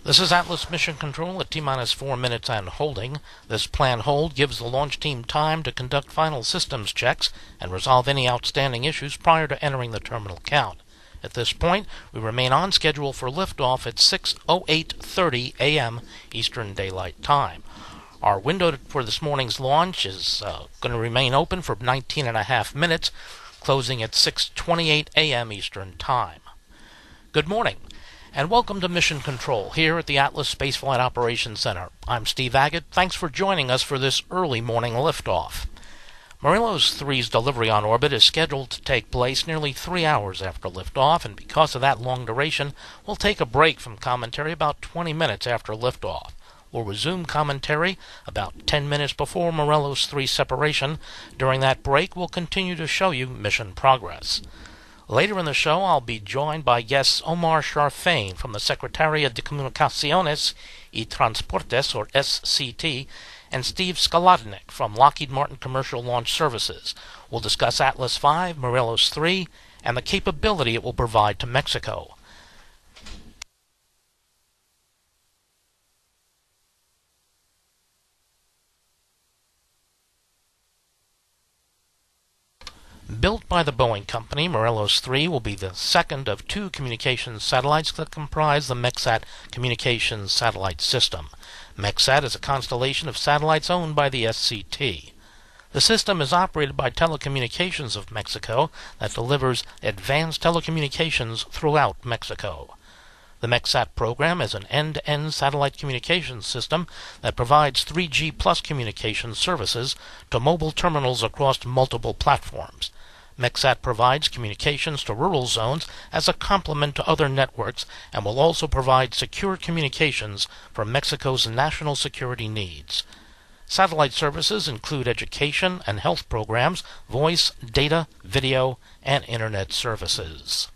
This is Atlas Mission Control at T-minus 4 minutes and holding. This planned hold gives the launch team time to conduct final systems checks and resolve any outstanding issues prior to entering the terminal count. At this point, we remain on schedule for liftoff at 6:08:30 a.m. Eastern Daylight Time. Our window for this morning's launch is going to remain open for 19.5 minutes, closing at 6:28 a.m. Eastern Time. Good morning, and welcome to Mission Control here at the Atlas Spaceflight Operations Center. I'm Steve Agate. Thanks for joining us for this early morning liftoff. Morelos-3's delivery on orbit is scheduled to take place nearly 3 hours after liftoff, and because of that long duration, we'll take a break from commentary about 20 minutes after liftoff. We'll resume commentary about 10 minutes before Morelos-3 separation. During that break, we'll continue to show you mission progress. Later in the show, I'll be joined by guests Omar Sharfain from the Secretaría de Comunicaciones y Transportes, or SCT, and Steve Skaladnik from Lockheed Martin Commercial Launch Services. We'll discuss Atlas V, Morelos-3, and the capability it will provide to Mexico. Built by the Boeing company, Morelos-3 will be the second of 2 communications satellites that comprise the MEXSAT communications satellite system. MEXSAT is a constellation of satellites owned by the SCT. The system is operated by Telecommunications of Mexico that delivers advanced telecommunications throughout Mexico. The MEXSAT program is an end-to-end satellite communications system that provides 3G plus communication services to mobile terminals across multiple platforms. MEXSAT provides communications to rural zones as a complement to other networks and will also provide secure communications for Mexico's national security needs. Satellite services include education and health programs, voice, data, video, and internet services.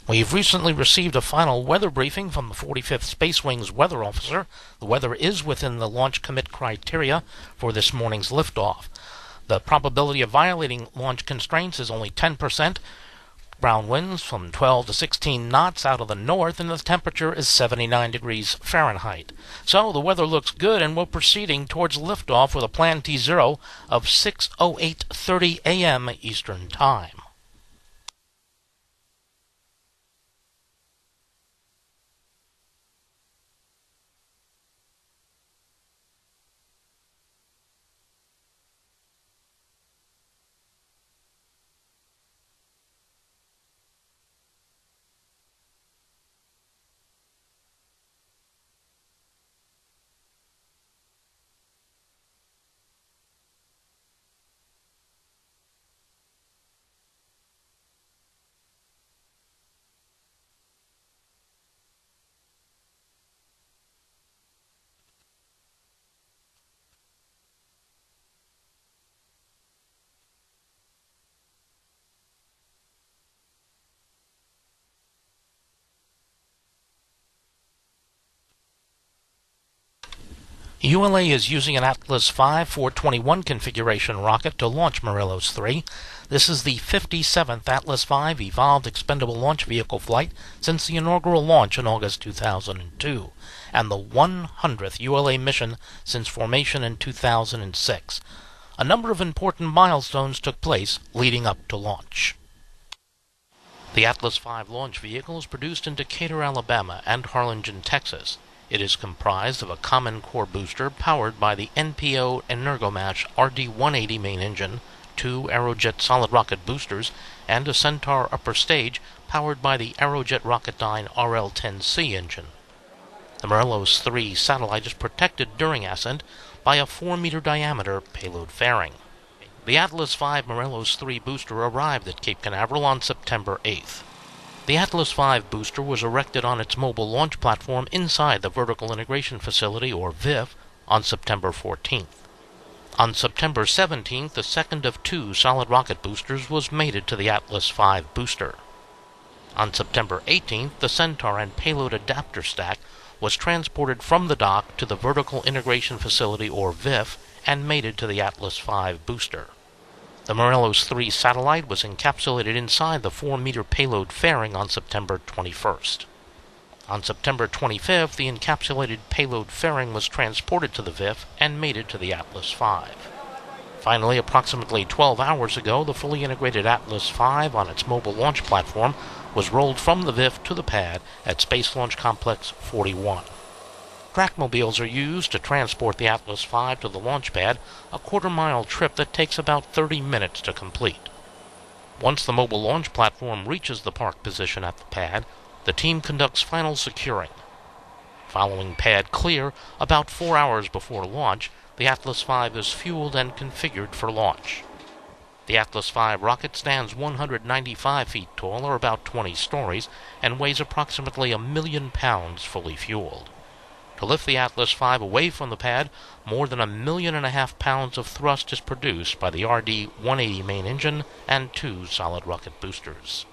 We've recently received a final weather briefing from the 45th Space Wing's weather officer. The weather is within the launch commit criteria for this morning's liftoff. The probability of violating launch constraints is only 10%. Ground winds from 12 to 16 knots out of the north, and the temperature is 79 degrees Fahrenheit. So the weather looks good, and we're proceeding towards liftoff with a planned T0 of 6:08:30 a.m. Eastern Time. ULA is using an Atlas V 421 configuration rocket to launch Morelos-3. This is the 57th Atlas V Evolved Expendable Launch Vehicle flight since the inaugural launch in August 2002, and the 100th ULA mission since formation in 2006. A number of important milestones took place leading up to launch. The Atlas V launch vehicle is produced in Decatur, Alabama, and Harlingen, Texas. It is comprised of a common core booster powered by the NPO Energomash RD-180 main engine, 2 Aerojet solid rocket boosters, and a Centaur upper stage powered by the Aerojet Rocketdyne RL-10C engine. The Morelos-3 satellite is protected during ascent by a 4-meter diameter payload fairing. The Atlas V Morelos-3 booster arrived at Cape Canaveral on September 8th. The Atlas V booster was erected on its mobile launch platform inside the Vertical Integration Facility, or VIF, on September 14th. On September 17th, the second of 2 solid rocket boosters was mated to the Atlas V booster. On September 18th, the Centaur and payload adapter stack was transported from the dock to the Vertical Integration Facility, or VIF, and mated to the Atlas V booster. The Morelos-3 satellite was encapsulated inside the 4-meter payload fairing on September 21st. On September 25th, the encapsulated payload fairing was transported to the VIF and mated to the Atlas V. Finally, approximately 12 hours ago, the fully integrated Atlas V on its mobile launch platform was rolled from the VIF to the pad at Space Launch Complex 41. Trackmobiles are used to transport the Atlas V to the launch pad, a quarter-mile trip that takes about 30 minutes to complete. Once the mobile launch platform reaches the park position at the pad, the team conducts final securing. Following pad clear, about 4 hours before launch, the Atlas V is fueled and configured for launch. The Atlas V rocket stands 195 feet tall, or about 20 stories, and weighs approximately 1 million pounds fully fueled. To lift the Atlas V away from the pad, more than 1.5 million pounds of thrust is produced by the RD-180 main engine and 2 solid rocket boosters.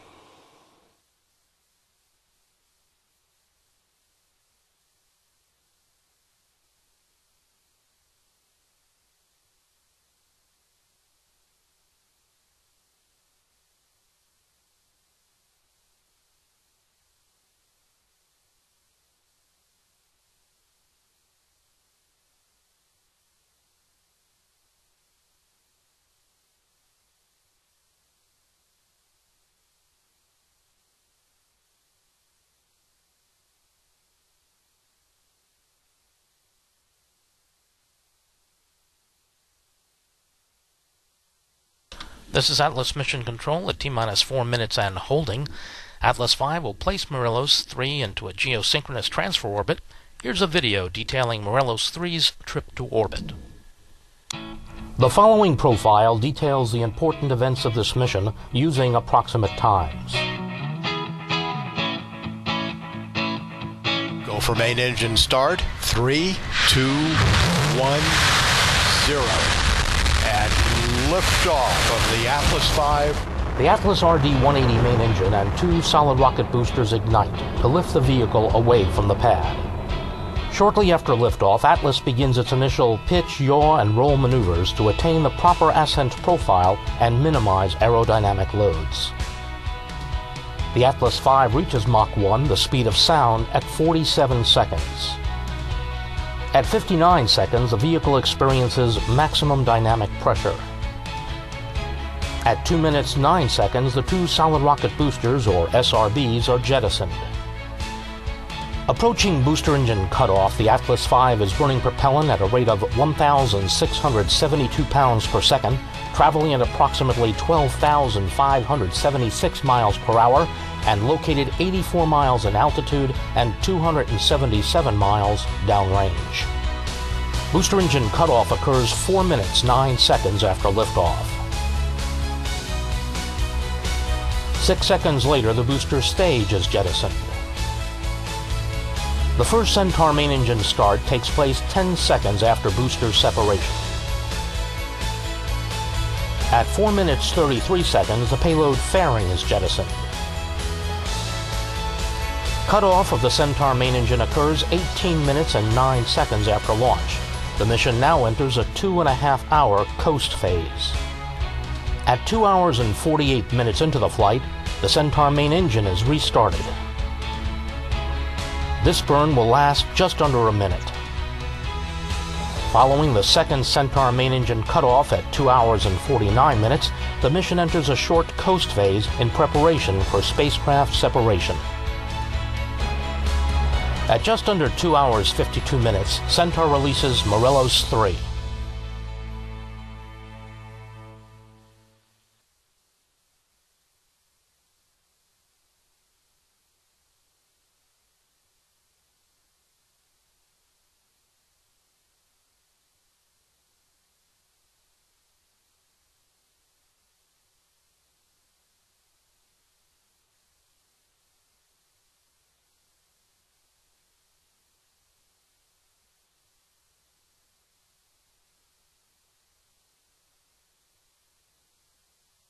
This is Atlas Mission Control at T-minus 4 minutes and holding. Atlas V will place Morelos-3 into a geosynchronous transfer orbit. Here's a video detailing Morelos-3's trip to orbit. The following profile details the important events of this mission using approximate times. Go for main engine start. 3, 2, 1, 0. And liftoff of the Atlas V. The Atlas RD-180 main engine and 2 solid rocket boosters ignite to lift the vehicle away from the pad. Shortly after liftoff, Atlas begins its initial pitch, yaw, and roll maneuvers to attain the proper ascent profile and minimize aerodynamic loads. The Atlas V reaches Mach 1, the speed of sound, at 47 seconds. At 59 seconds, the vehicle experiences maximum dynamic pressure. At 2 minutes 9 seconds, the 2 solid rocket boosters, or SRBs, are jettisoned. Approaching booster engine cutoff, the Atlas V is burning propellant at a rate of 1,672 pounds per second, traveling at approximately 12,576 miles per hour, and located 84 miles in altitude and 277 miles downrange. Booster engine cutoff occurs 4 minutes 9 seconds after liftoff. 6 seconds later, the booster stage is jettisoned. The first Centaur main engine start takes place 10 seconds after booster separation. At 4 minutes 33 seconds, the payload fairing is jettisoned. Cutoff of the Centaur main engine occurs 18 minutes and 9 seconds after launch. The mission now enters a 2.5-hour coast phase. At 2 hours and 48 minutes into the flight, the Centaur main engine is restarted. This burn will last just under a minute. Following the second Centaur main engine cutoff at 2 hours and 49 minutes, the mission enters a short coast phase in preparation for spacecraft separation. At just under 2 hours 52 minutes, Centaur releases Morelos-3.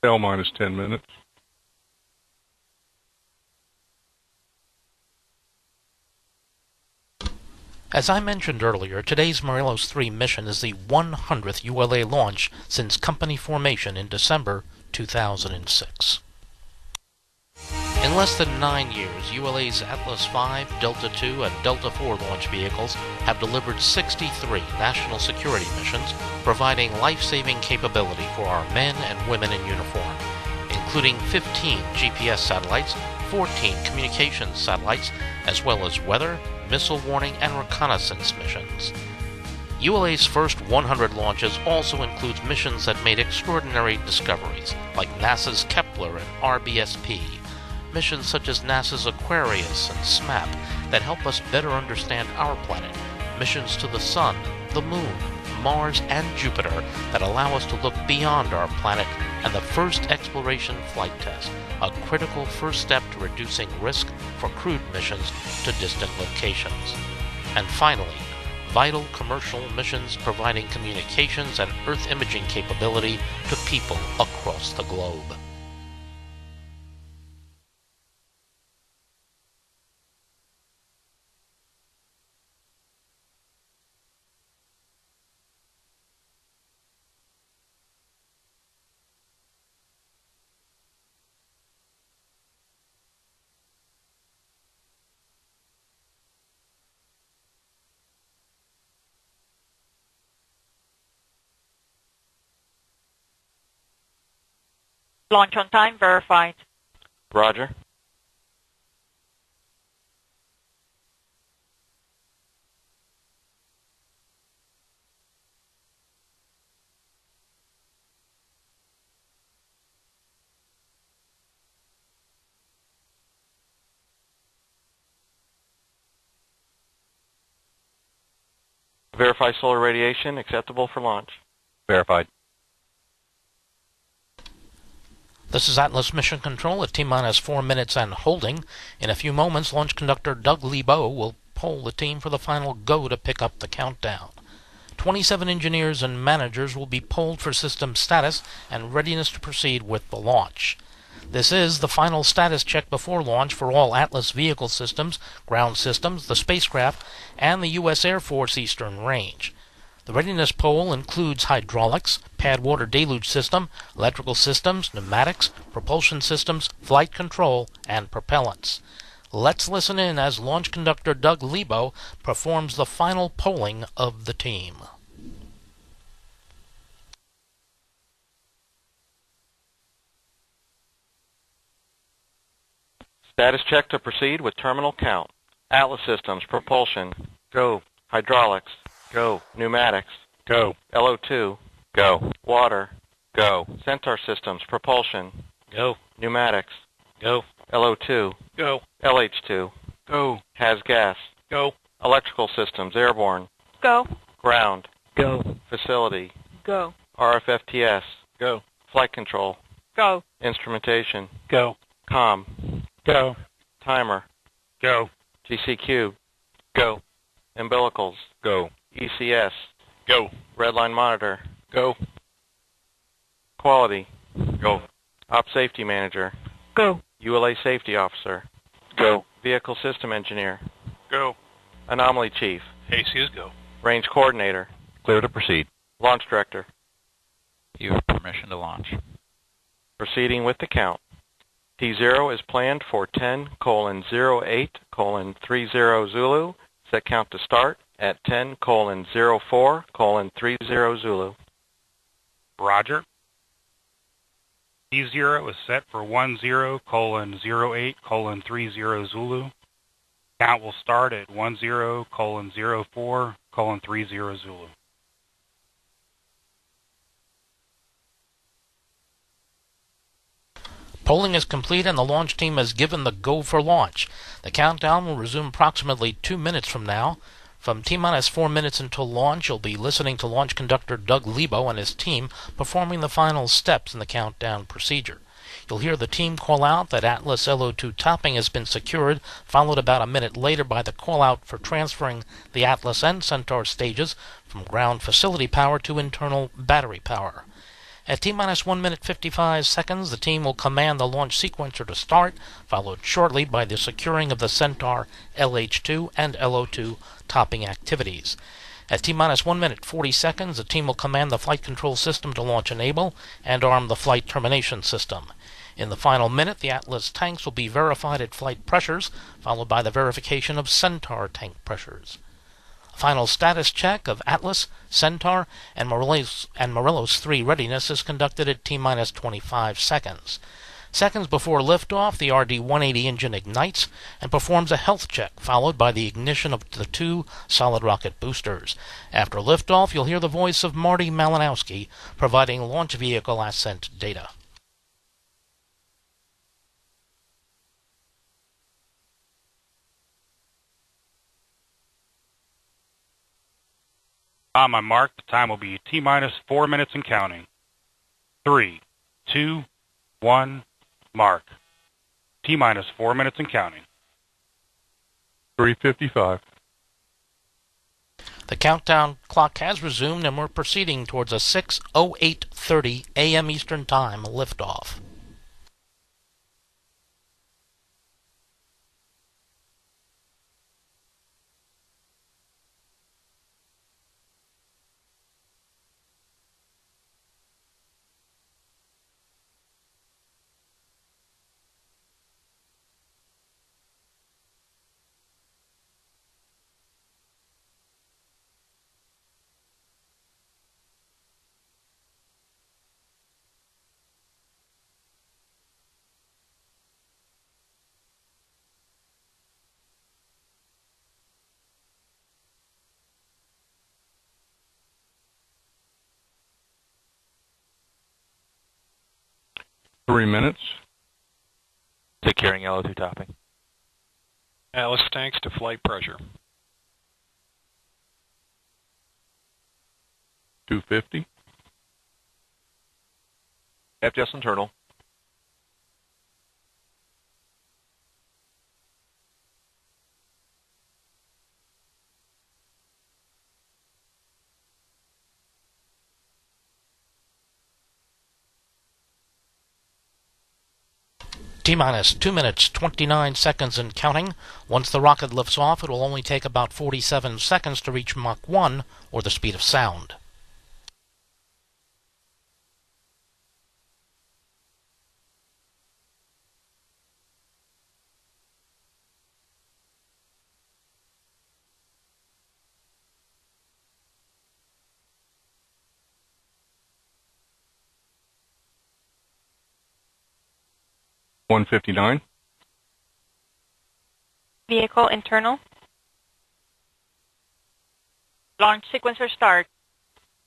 Minus 10 minutes. As I mentioned earlier, today's Morelos-3 mission is the 100th ULA launch since company formation in December 2006. In less than 9 years, ULA's Atlas V, Delta II, and Delta IV launch vehicles have delivered 63 national security missions, providing life-saving capability for our men and women in uniform, including 15 GPS satellites, 14 communications satellites, as well as weather, missile warning, and reconnaissance missions. ULA's first 100 launches also includes missions that made extraordinary discoveries, like NASA's Kepler and RBSP, missions such as NASA's Aquarius and SMAP that help us better understand our planet, missions to the Sun, the Moon, Mars, and Jupiter that allow us to look beyond our planet, and the first exploration flight test, a critical first step to reducing risk for crewed missions to distant locations. And finally, vital commercial missions providing communications and Earth imaging capability to people across the globe. Launch on time verified. Roger. Verify solar radiation acceptable for launch. Verified. This is Atlas Mission Control at T-minus 4 minutes and holding. In a few moments, launch conductor Doug Lebo will poll the team for the final go to pick up the countdown. 27 engineers and managers will be polled for system status and readiness to proceed with the launch. This is the final status check before launch for all Atlas vehicle systems, ground systems, the spacecraft, and the U.S. Air Force Eastern Range. The readiness poll includes hydraulics, pad water deluge system, electrical systems, pneumatics, propulsion systems, flight control, and propellants. Let's listen in as launch conductor Doug Lebo performs the final polling of the team. Status check to proceed with terminal count. Atlas systems, propulsion, go. Hydraulics, go. Pneumatics, go. LO2, go. Water, go. Centaur systems, propulsion, Go. pneumatics, Go. LO2, Go. LH2, Go. has gas. Go. Electrical systems, airborne, Go. ground, Go. facility, Go. RFFTS, Go. flight control, Go. instrumentation, Go. comm, Go. timer, Go. GCQ, Go. umbilicals, Go. ECS, Go. redline monitor, Go. quality, Go. op safety manager, Go. ULA safety officer, Go. vehicle system engineer, Go. anomaly chief, ACs go. range coordinator, Clear to proceed. launch director. You have permission to launch. Proceeding with the count. T0 is planned for 10:08:30 Zulu. Set count to start at 10:04:30 Zulu. Roger. T0 is set for 10:08:30 Zulu. Count will start at 10:04:30 Zulu. Polling is complete and the launch team has given the go for launch. The countdown will resume approximately 2 minutes from now. From T-minus 4 minutes until launch, you'll be listening to launch conductor Doug Lebo and his team performing the final steps in the countdown procedure. You'll hear the team call out that Atlas LO2 topping has been secured, followed about a minute later by the call out for transferring the Atlas and Centaur stages from ground facility power to internal battery power. At T-minus 1 minute 55 seconds, the team will command the launch sequencer to start, followed shortly by the securing of the Centaur LH-2 and LO-2 topping activities. At T-minus 1 minute 40 seconds, the team will command the flight control system to launch enable and arm the flight termination system. In the final minute, the Atlas tanks will be verified at flight pressures, followed by the verification of Centaur tank pressures. A final status check of Atlas, Centaur, and Morelos-3 readiness is conducted at T-minus 25 seconds. Seconds before liftoff, the RD-180 engine ignites and performs a health check, followed by the ignition of the 2 solid rocket boosters. After liftoff, you'll hear the voice of Marty Malinowski providing launch vehicle ascent data. On my mark, the time will be T-minus 4 minutes and counting. 3, 2, 1, mark. T-minus 4 minutes and counting. 3:55. The countdown clock has resumed, and we're proceeding towards a 6:08:30 a.m. Eastern Time liftoff. Three minutes. Securing LO2 topping. Atlas tanks to flight pressure. 250. FTS internal. T-minus 2 minutes 29 seconds and counting. Once the rocket lifts off, it will only take about 47 seconds to reach Mach 1, or the speed of sound. $159. Vehicle internal. Launch sequencer start.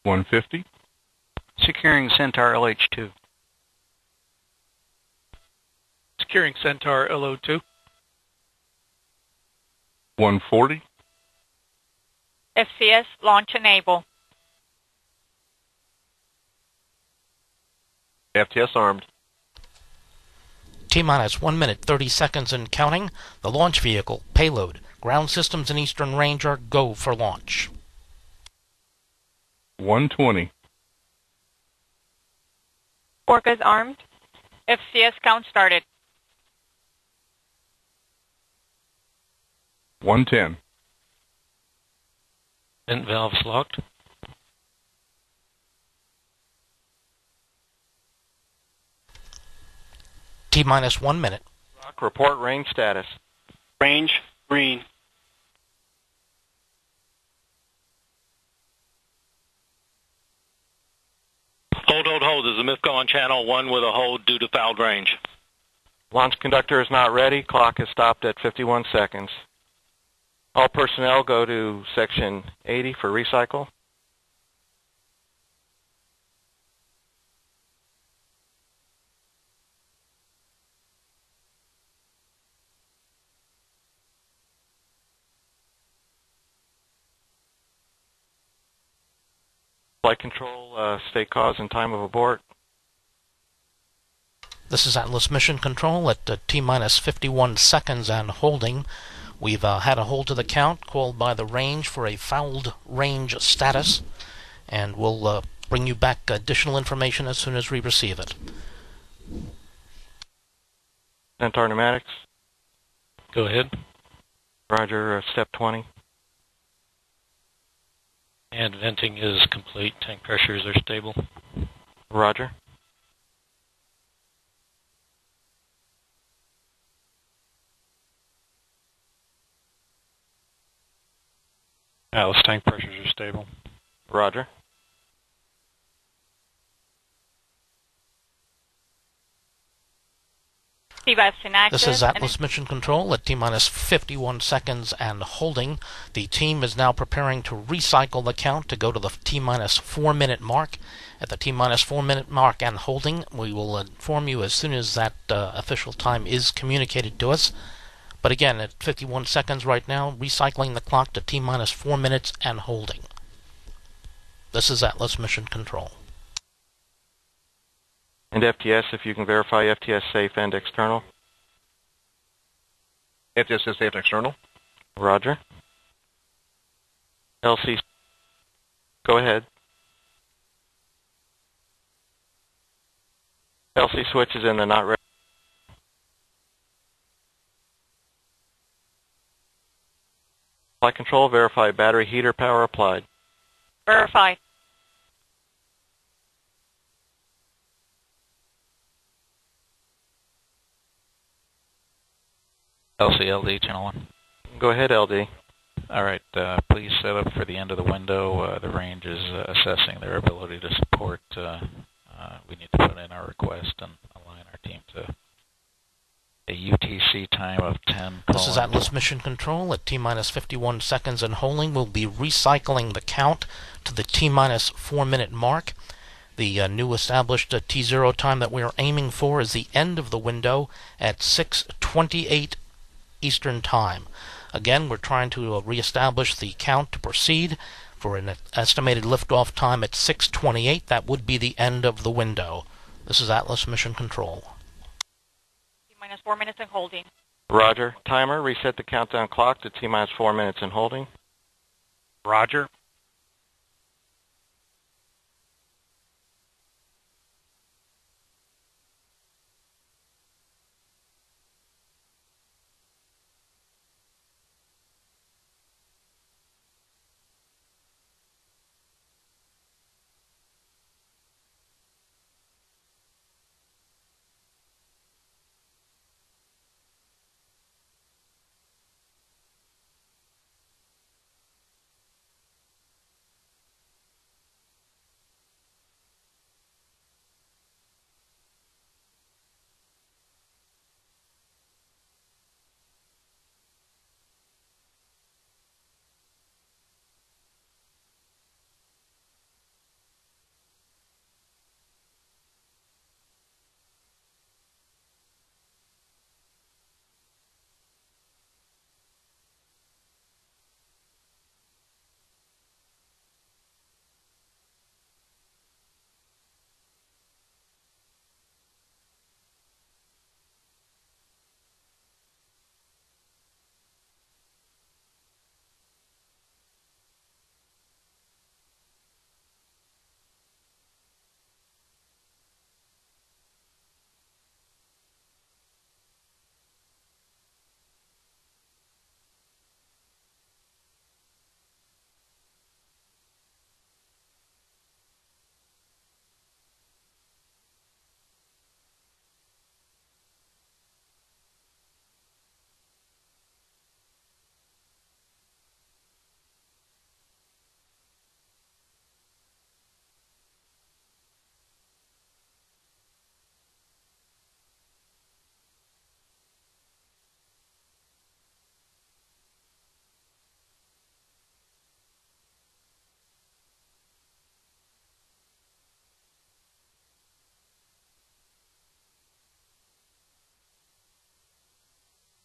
150. Securing Centaur LH-2. Securing Centaur LO2. 140. FCS launch enable. FTS armed. T-minus 1 minute 30 seconds and counting. The launch vehicle, payload, ground systems and Eastern Range are go for launch. 120. Orcas armed. FCS count started. 110. Vent valves locked. T-minus 1 minute. Rock, report range status. Range, green. Hold. There's a MIFCO on channel 1 with a hold due to fouled range. Launch conductor is not ready. Clock is stopped at 51 seconds. All personnel go to section 80 for recycle. Flight control, state cause and time of abort. This is Atlas Mission Control at T-minus 51 seconds and holding. We've had a hold to the count called by the range for a fouled range status, and we'll bring you back additional information as soon as we receive it. Centaur pneumatics. Go ahead. Roger, step 20. And venting is complete. Tank pressures are stable. Roger. Alice, tank pressures are stable. Roger. Inactive. This is Atlas Mission Control at T-minus 51 seconds and holding. The team is now preparing to recycle the count to go to the T-minus 4-minute mark. At the T-minus 4-minute mark and holding, we will inform you as soon as that official time is communicated to us. But again, at 51 seconds right now, recycling the clock to T-minus 4 minutes and holding. This is Atlas Mission Control. And FTS, if you can verify FTS safe and external. FTS is safe and external. Roger. LC, go ahead. LC switch is in the not ready. Flight control, verify battery heater power applied. Verified. LCLD, channel 1. Go ahead, LD. All right, please set up for the end of the window. The range is assessing their ability to support. We need to put in our request and align our team to a UTC time of 10. This is Atlas Mission Control at T-minus 51 seconds and holding. We'll be recycling the count to the T-minus 4-minute mark. The new established T0 time that we are aiming for is the end of the window at 6:28 Eastern Time. Again, we're trying to reestablish the count to proceed for an estimated liftoff time at 6:28. That would be the end of the window. This is Atlas Mission Control. T-minus 4 minutes and holding. Roger. Timer, reset the countdown clock to T-minus 4 minutes and holding. Roger.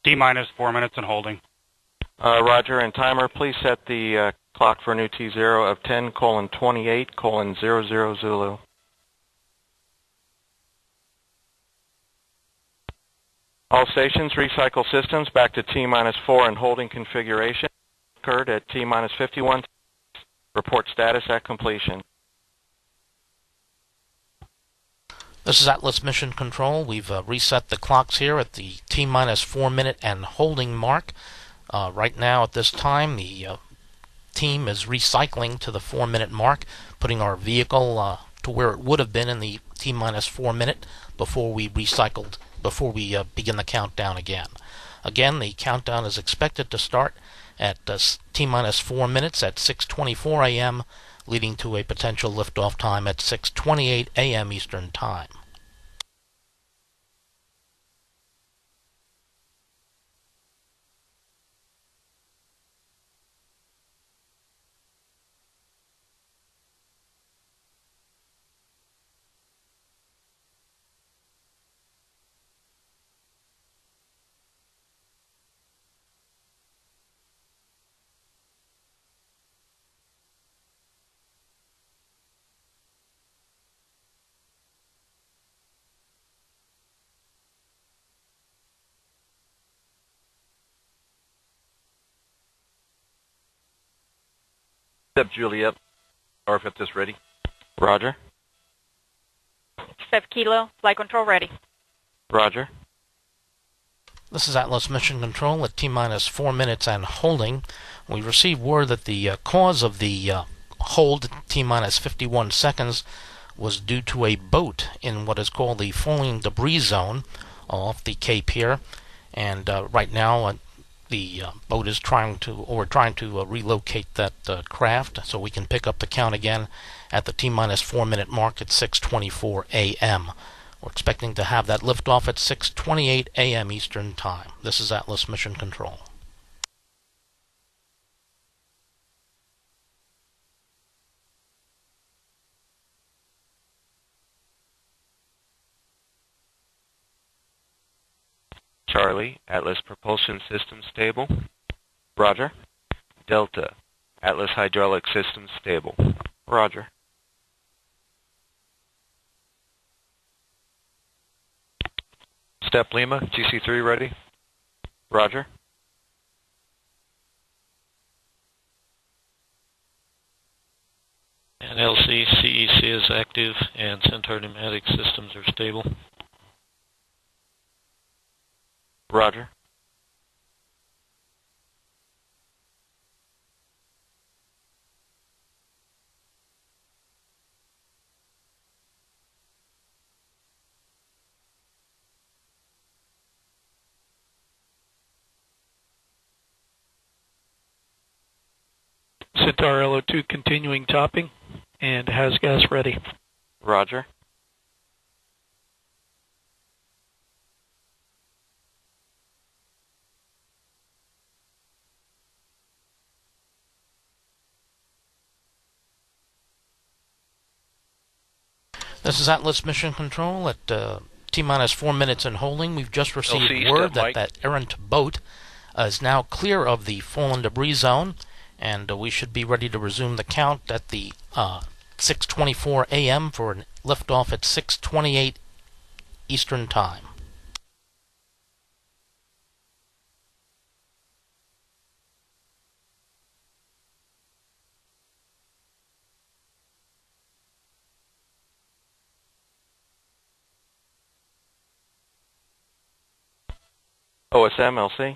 T-minus 4 minutes and holding. Roger. And timer, please set the clock for a new T0 of 10:28:00 Zulu. All stations, recycle systems back to T-minus 4 and holding configuration. Occurred at T-minus 51. Report status at completion. This is Atlas Mission Control. We've reset the clocks here at the T-minus 4 minute and holding mark. Right now at this time, the team is recycling to the 4 minute mark, putting our vehicle to where it would have been in the T-minus 4 minute before we begin the countdown again. Again, the countdown is expected to start at T-minus 4 minutes at 6:24 a.m., leading to a potential liftoff time at 6:28 a.m. Eastern Time. Step Juliet, RF this ready. Roger. Step Kilo, flight control ready. Roger. This is Atlas Mission Control at T-minus 4 minutes and holding. We received word that the cause of the hold T-minus 51 seconds was due to a boat in what is called the falling debris zone off the Cape here. And right now the boat is trying to relocate that craft so we can pick up the count again at the T-minus 4 minute mark at 6:24 a.m. We're expecting to have that liftoff at 6:28 a.m. Eastern Time. This is Atlas Mission Control. Charlie, Atlas Propulsion System stable. Roger. Delta, Atlas Hydraulic System stable. Roger. Step Lima, GC3 ready. Roger. And LC, CEC is active, and Centaur pneumatic systems are stable. Roger. Centaur LO2 continuing topping and has gas ready. Roger. This is Atlas Mission Control at T-minus 4 minutes and holding. We've just received LC, word step that errant boat is now clear of the fallen debris zone, and we should be ready to resume the count at the 6:24 a.m. for a liftoff at 6:28 Eastern Time. OSM, LC.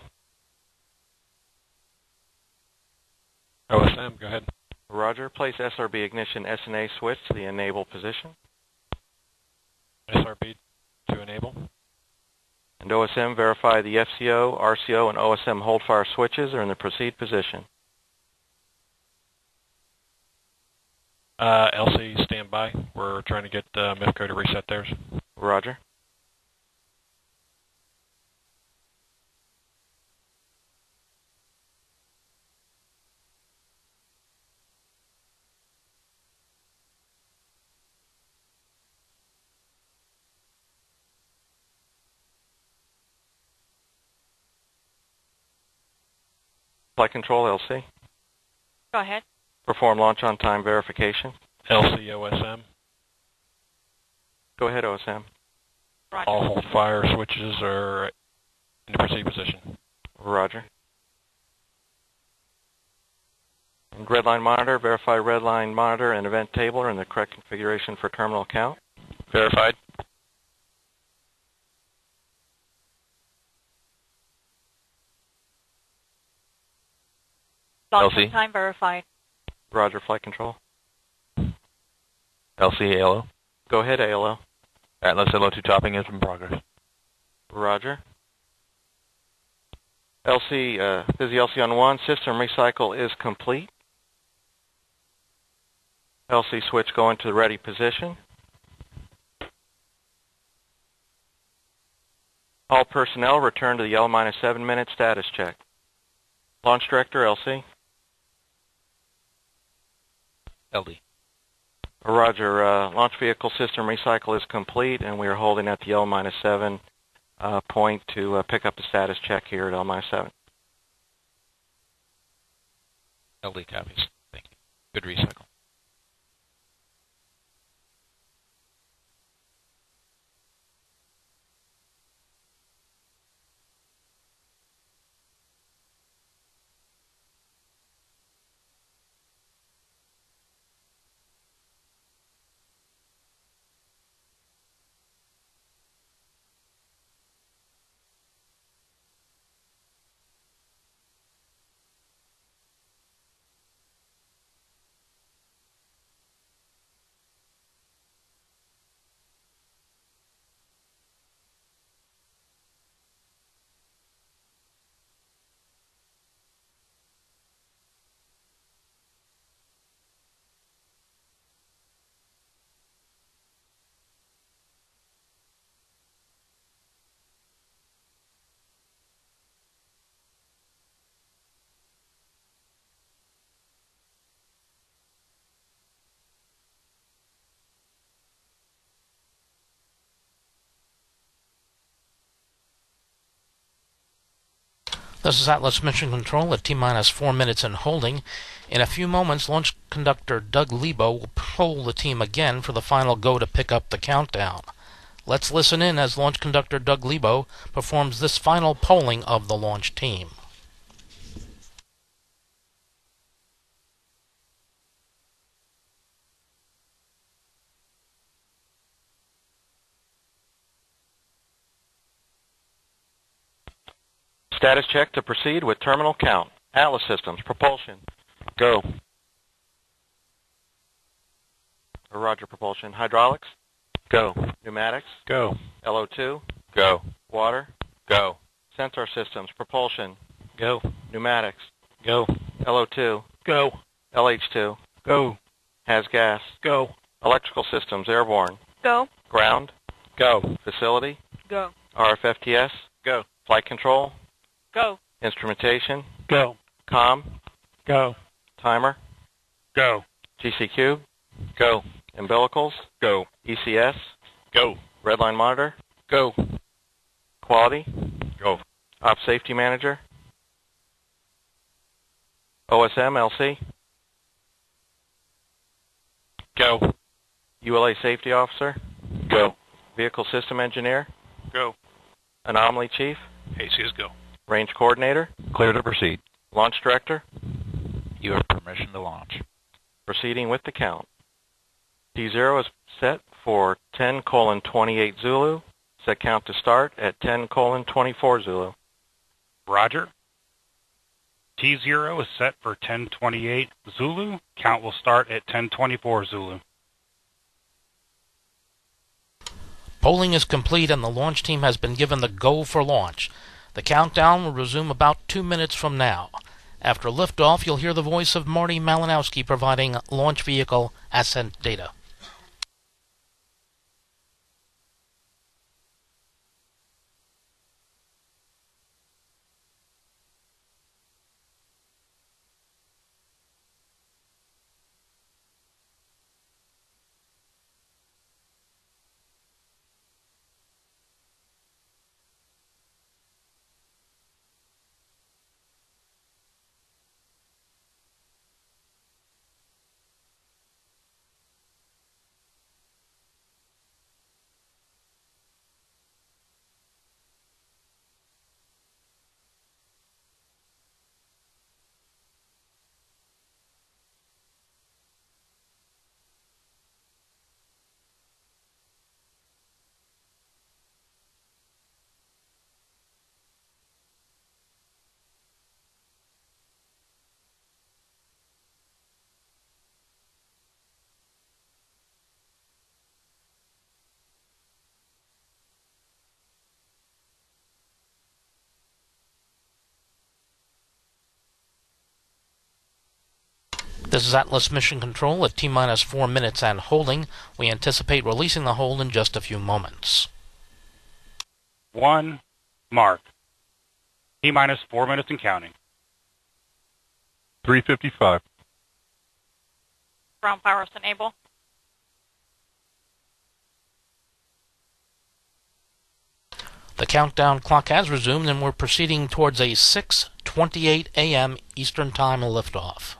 OSM, go ahead. Roger. Place SRB ignition SNA switch to the enable position. SRB to enable. And OSM, verify the FCO, RCO, and OSM hold fire switches are in the proceed position. LC, stand by. We're trying to get MIFCO to reset theirs. Roger. Flight control, LC. Go ahead. Perform launch on time verification. LC, OSM. Go ahead, OSM. Roger. All hold fire switches are in the proceed position. Roger. And redline monitor, verify redline monitor and event table are in the correct configuration for terminal count. Verified. Launch LC. time verified. Roger, flight control. LC ALO. Go ahead, ALO. Atlas LO2 topping is in progress. Roger. LC, busy LC on 1. System recycle is complete. LC switch going to the ready position. All personnel return to the L-7 minute status check. Launch director, LC. LD. Roger. Launch vehicle system recycle is complete, and we are holding at the L-7 point to pick up the status check here at L-7. LD copies. Thank you. Good recycle. This is Atlas Mission Control at T-minus 4 minutes and holding. In a few moments, Launch Conductor Doug Lebo will poll the team again for the final go to pick up the countdown. Let's listen in as Launch Conductor Doug Lebo performs this final polling of the launch team. Status check to proceed with terminal count. Atlas Systems, propulsion. Go. Roger, propulsion. Hydraulics. Go. Pneumatics. Go. LO2. Go. Water. Go. Sensor systems, propulsion. Go. Pneumatics. Go. LO2. Go. LH2. Go. Has gas. Go. Electrical systems, airborne. Go. Ground. Go. Facility. Go. RFFTS. Go. Flight control. Go. Instrumentation. Go. COM. Go. Timer. Go. GC cube. Go. Umbilicals. Go. ECS. Go. Redline monitor. Go. Quality. Go. Op safety manager. OSM LC. Go. ULA safety officer. Go. Vehicle system engineer. Go. Anomaly chief. ACs go. Range coordinator. Clear to proceed. Launch director. You have permission to launch. Proceeding with the count. T0 is set for 10:28 Zulu. Set count to start at 10:24 Zulu. Roger. T0 is set for 10:28 Zulu. Count will start at 10:24 Zulu. Polling is complete and the launch team has been given the go for launch. The countdown will resume about 2 minutes from now. After liftoff, you'll hear the voice of Marty Malinowski providing launch vehicle ascent data. This is Atlas Mission Control at T-minus 4 minutes and holding. We anticipate releasing the hold in just a few moments. 1, mark. T-minus 4 minutes and counting. 355. Ground power is enable. The countdown clock has resumed, and we're proceeding towards a 6:28 a.m. Eastern Time liftoff.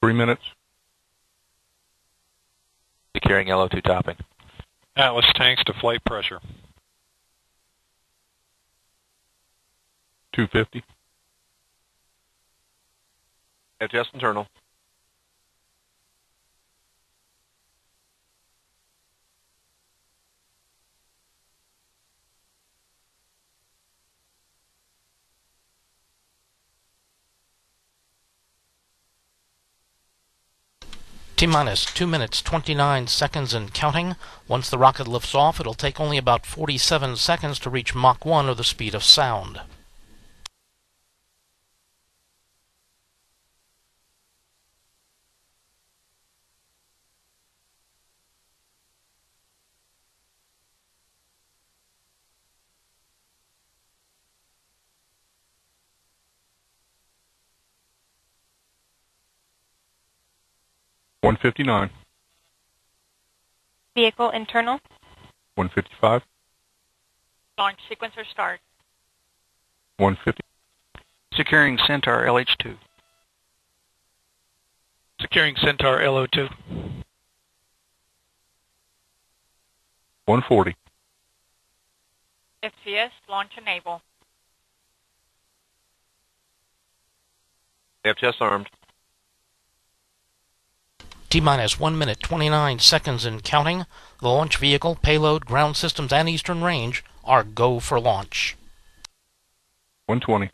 Three minutes. Securing LO2 topping. Atlas tanks to flight pressure. 250. Adjust internal. T-minus 2 minutes, 29 seconds and counting. Once the rocket lifts off, it'll take only about 47 seconds to reach Mach 1, or the speed of sound. $159. Vehicle internal. $155. Launch sequencer start. $150. Securing Centaur LH2. Securing Centaur LO2. $140. FCS launch enable. FTS armed. T-minus 1 minute, 29 seconds and counting. The launch vehicle, payload, ground systems, and eastern range are go for launch. 120.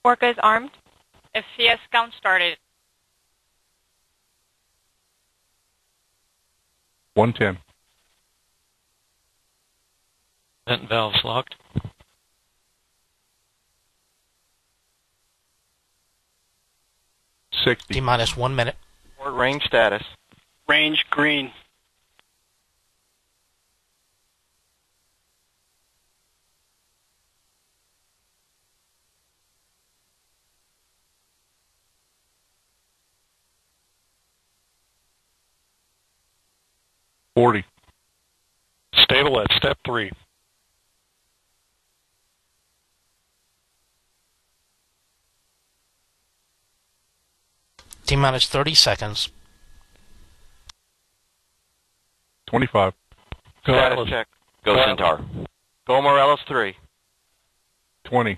Orca is armed. FCS count started. 110. Vent valves locked. 60. T-minus 1 minute. Port range status. Range green. $40. Stable at step 3. T-minus 30 seconds. 25. Go Status Atlas. check. Go Go Centaur. Go Morelos-3. 20.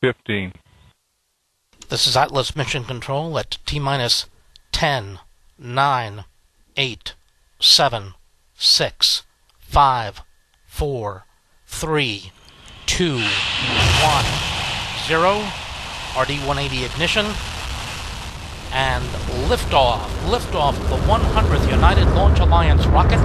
15. This is Atlas Mission Control at T-minus 10, 9, 8, 7, 6, 5, 4, 3, 2, 1, 0. RD-180 ignition. And liftoff. Liftoff of the 100th United Launch Alliance rocket.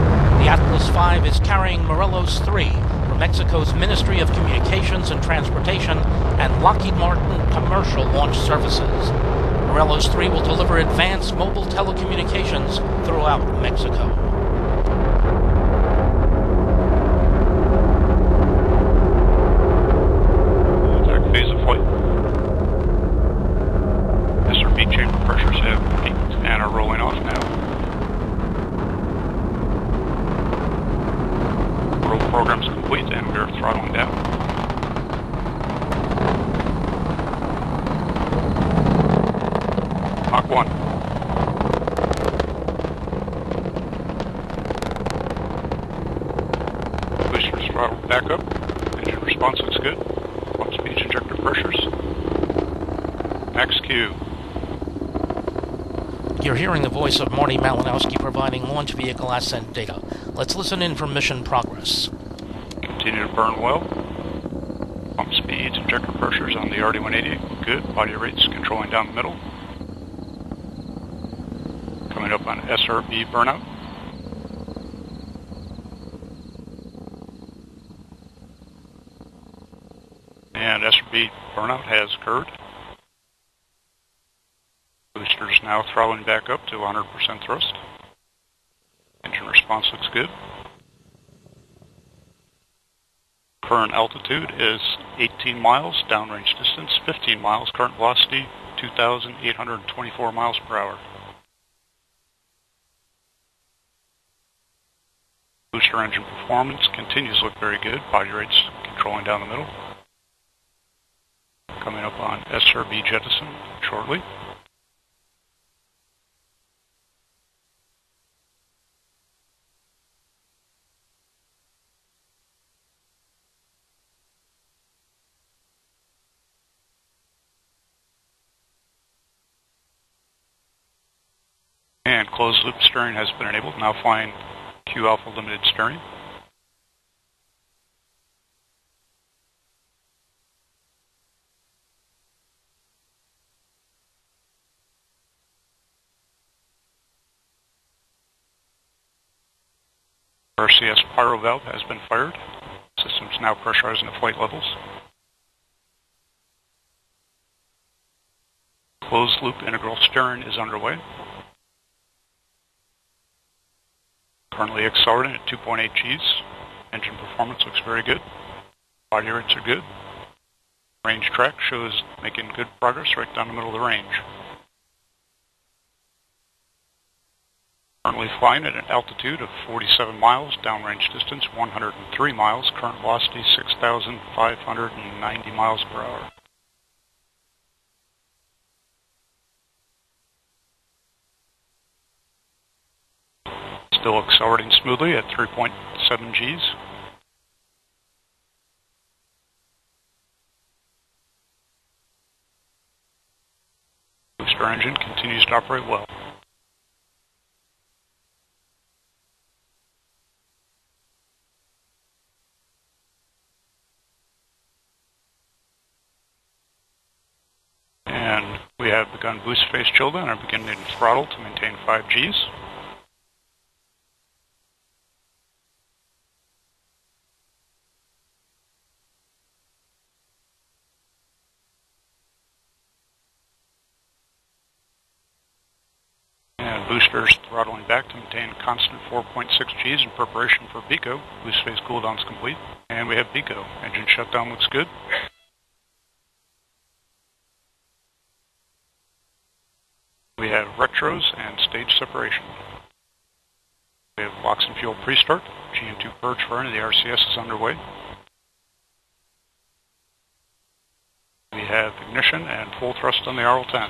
The Atlas V is carrying Morelos-3 for Mexico's Ministry of Communications and Transportation and Lockheed Martin Commercial Launch Services. Morelos-3 will deliver advanced mobile telecommunications throughout Mexico. Attack phase of flight. This repeat chamber pressures have peaked and are rolling off now. Roll program's complete and we are throttling down. Mach 1. Throttle back up. Engine response looks good. Pump speeds, injector pressures. Max Q. You're hearing the voice of Marty Malinowski providing launch vehicle ascent data. Let's listen in for mission progress. Continue to burn well. Pump speeds, injector pressures on the RD-180 good. Body rates controlling down the middle. Coming up on SRB burnout. And SRB burnout has occurred. Boosters now throttling back up to 100% thrust. Engine response looks good. Current altitude is 18 miles, downrange distance 15 miles, current velocity 2,824 miles per hour. Booster engine performance continues to look very good, body rates controlling down the middle. Coming up on SRB jettison shortly. And closed loop steering has been enabled, now flying Q alpha limited steering. RCS pyro valve has been fired. System's now pressurizing to flight levels. Closed loop integral steering is underway. Currently accelerating at 2.8 Gs. Engine performance looks very good. Body rates are good. Range track shows making good progress right down the middle of the range. Currently flying at an altitude of 47 miles, downrange distance 103 miles, current velocity 6,590 miles per hour. Still accelerating smoothly at 3.7 Gs. Booster engine continues to operate well. And we have begun boost phase chill down and are beginning to throttle to maintain 5 Gs. Boosters throttling back to maintain a constant 4.6 Gs in preparation for BECO. Boost phase cooldown is complete. And we have BECO. Engine shutdown looks good. We have retros and stage separation. We have LOX and fuel pre-start. GN2 purge for into the RCS is underway. We have ignition and full thrust on the RL-10.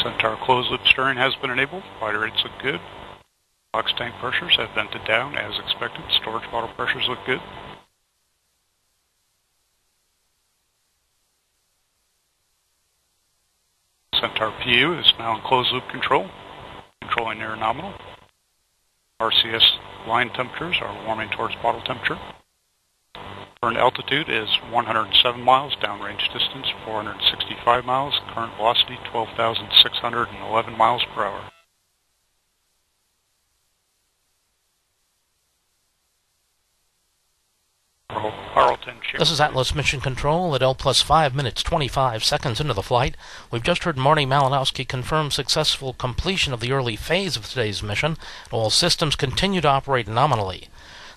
Centaur closed loop steering has been enabled. Body rates look good. LOX tank pressures have vented down as expected. Storage bottle pressures look good. Centaur PU is now in closed loop control, controlling near nominal. RCS line temperatures are warming towards bottle temperature. Current altitude is 107 miles, downrange distance 465 miles, current velocity 12,611 miles per hour. This is Atlas Mission Control at L plus 5 minutes 25 seconds into the flight. We've just heard Marty Malinowski confirm successful completion of the early phase of today's mission. All systems continue to operate nominally.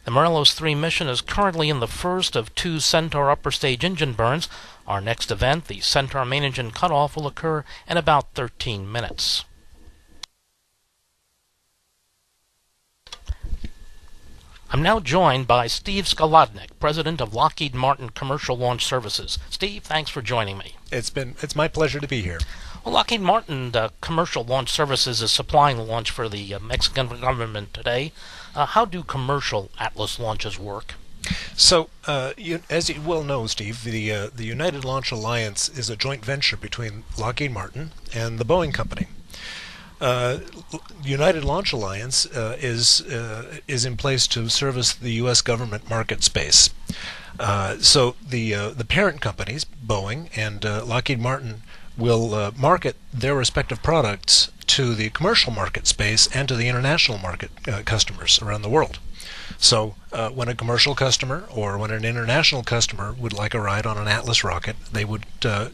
The Morelos-3 mission is currently in the first of 2 Centaur upper stage engine burns. Our next event, the Centaur main engine cutoff, will occur in about 13 minutes. I'm now joined by Steve Skolodnik, President of Lockheed Martin Commercial Launch Services. Steve, thanks for joining me. It's my pleasure to be here. Well, Lockheed Martin Commercial Launch Services is supplying the launch for the Mexican government today. How do commercial Atlas launches work? So, as you well know, Steve, the United Launch Alliance is a joint venture between Lockheed Martin and the Boeing company. United Launch Alliance is in place to service the U.S. government market space. So the parent companies, Boeing and Lockheed Martin, will market their respective products to the commercial market space and to the international market customers around the world. So when a commercial customer or when an international customer would like a ride on an Atlas rocket, they would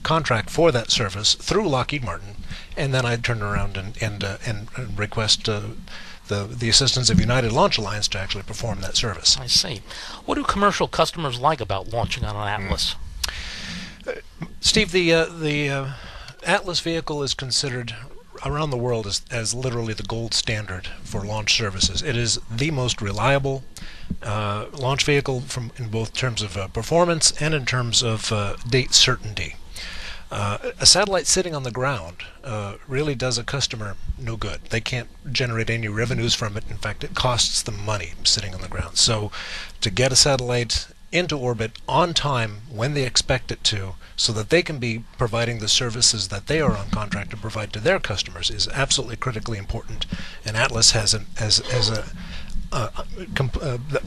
contract for that service through Lockheed Martin, and then I'd turn around and request the assistance of United Launch Alliance to actually perform that service. I see. What do commercial customers like about launching on an Atlas? Steve, the Atlas vehicle is considered around the world as literally the gold standard for launch services. It is the most reliable launch vehicle in both terms of performance and in terms of date certainty. A satellite sitting on the ground really does a customer no good. They can't generate any revenues from it. In fact, it costs them money sitting on the ground. So to get a satellite into orbit on time when they expect it to, so that they can be providing the services that they are on contract to provide to their customers, is absolutely critically important. And Atlas has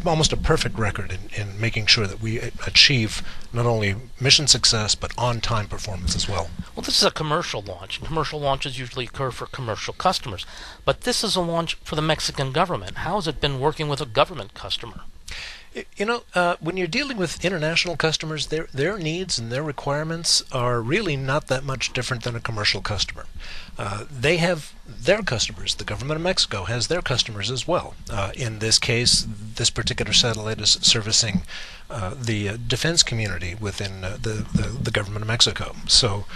almost a perfect record in making sure that we achieve not only mission success but on-time performance as well. Well, this is a commercial launch. Commercial launches usually occur for commercial customers, but this is a launch for the Mexican government. How has it been working with a government customer? You know, when you're dealing with international customers, their needs and their requirements are really not that much different than a commercial customer. They have their customers. The government of Mexico has their customers as well. In this case, this particular satellite is servicing the defense community within the government of Mexico. So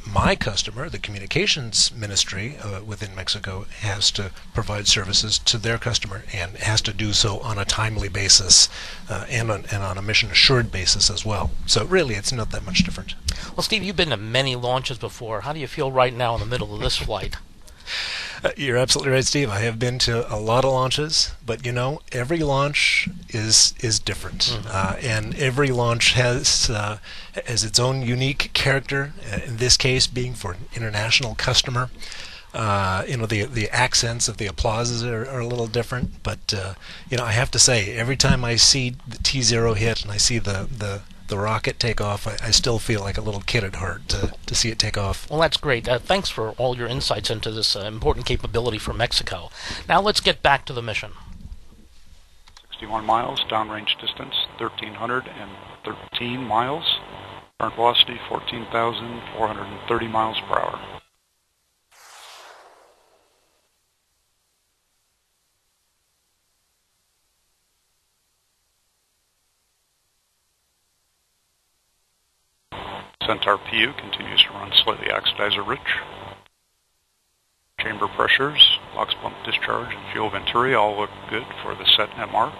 my customer, the communications ministry within Mexico, has to provide services to their customer and has to do so on a timely basis and on a mission assured basis as well. So really it's not that much different. Well, Steve, you've been to many launches before. How do you feel right now in the middle of this flight? You're absolutely right, Steve. I have been to a lot of launches, but you know, every launch is different, and every launch has its own unique character. In this case, being for an international customer, you know, the accents of the applauses are a little different. But you know, I have to say, every time I see the T0 hit and I see the rocket take off, I still feel like a little kid at heart to see it take off. Well, that's great. Thanks for all your insights into this important capability for Mexico. Now let's get back to the mission. 61 miles, downrange distance 1,313 miles, current velocity 14,430 miles per hour. Centaur PU continues to run slightly oxidizer rich. Chamber pressures, LOX pump discharge, and fuel venturi all look good for the set MR.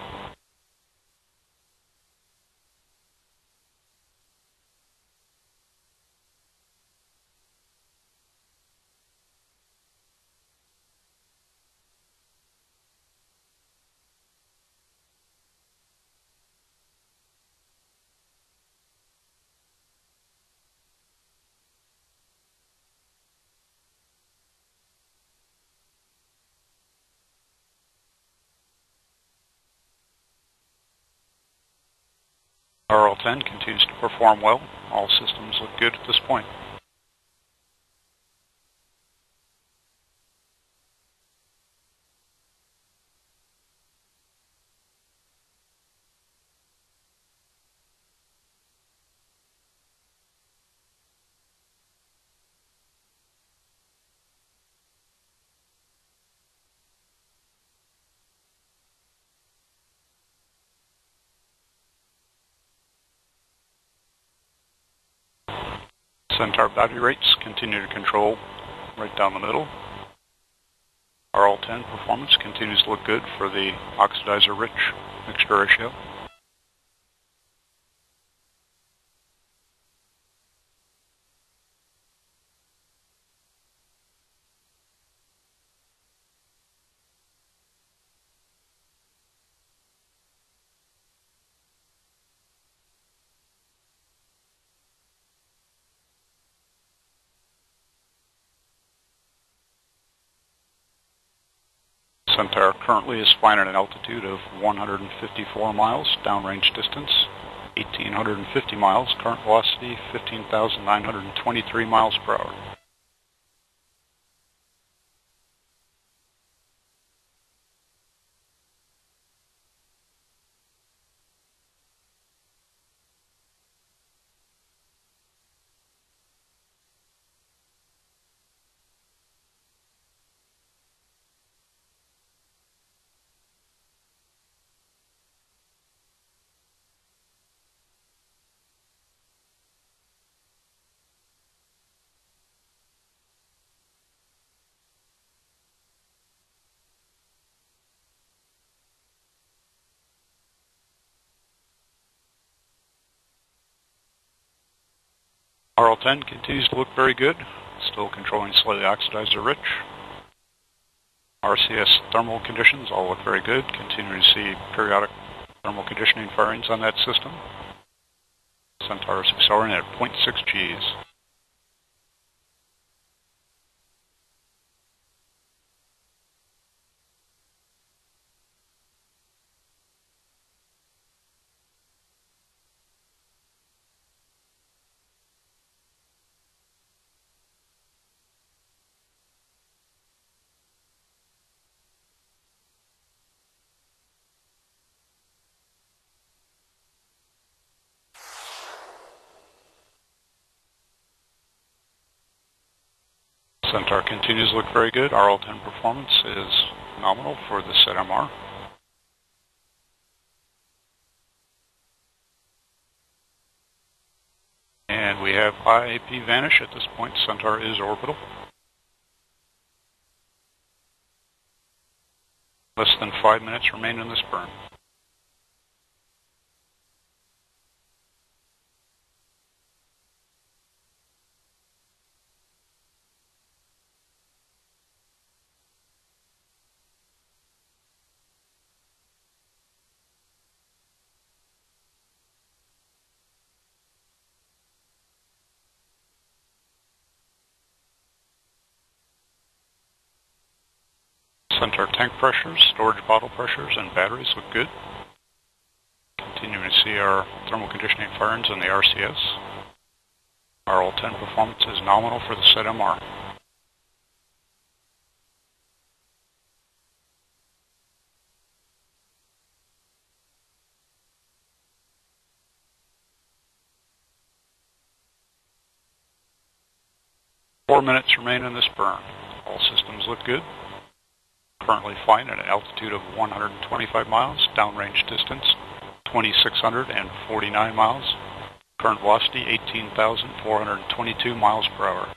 RL-10 continues to perform well. All systems look good at this point. Centaur battery rates continue to control right down the middle. RL10 performance continues to look good for the oxidizer-rich mixture ratio. Centaur currently is flying at an altitude of 154 miles, downrange distance 1,850 miles, current velocity 15,923 miles per hour. RL10 continues to look very good, still controlling slightly oxidizer-rich. RCS thermal conditions all look very good, continuing to see periodic thermal conditioning firings on that system. Centaur is accelerating at 0.6 Gs. Centaur continues to look very good. RL10 performance is nominal for the ZMR. And we have IAP vanish at this point. Centaur is orbital. Less than 5 minutes remain in this burn. Centaur tank pressures, storage bottle pressures, and batteries look good. Continuing to see our thermal conditioning firings in the RCS. RL10 performance is nominal for the ZMR. Four minutes remain in this burn. All systems look good. Currently flying at an altitude of 125 miles, downrange distance 2,649 miles, current velocity 18,422 miles per hour.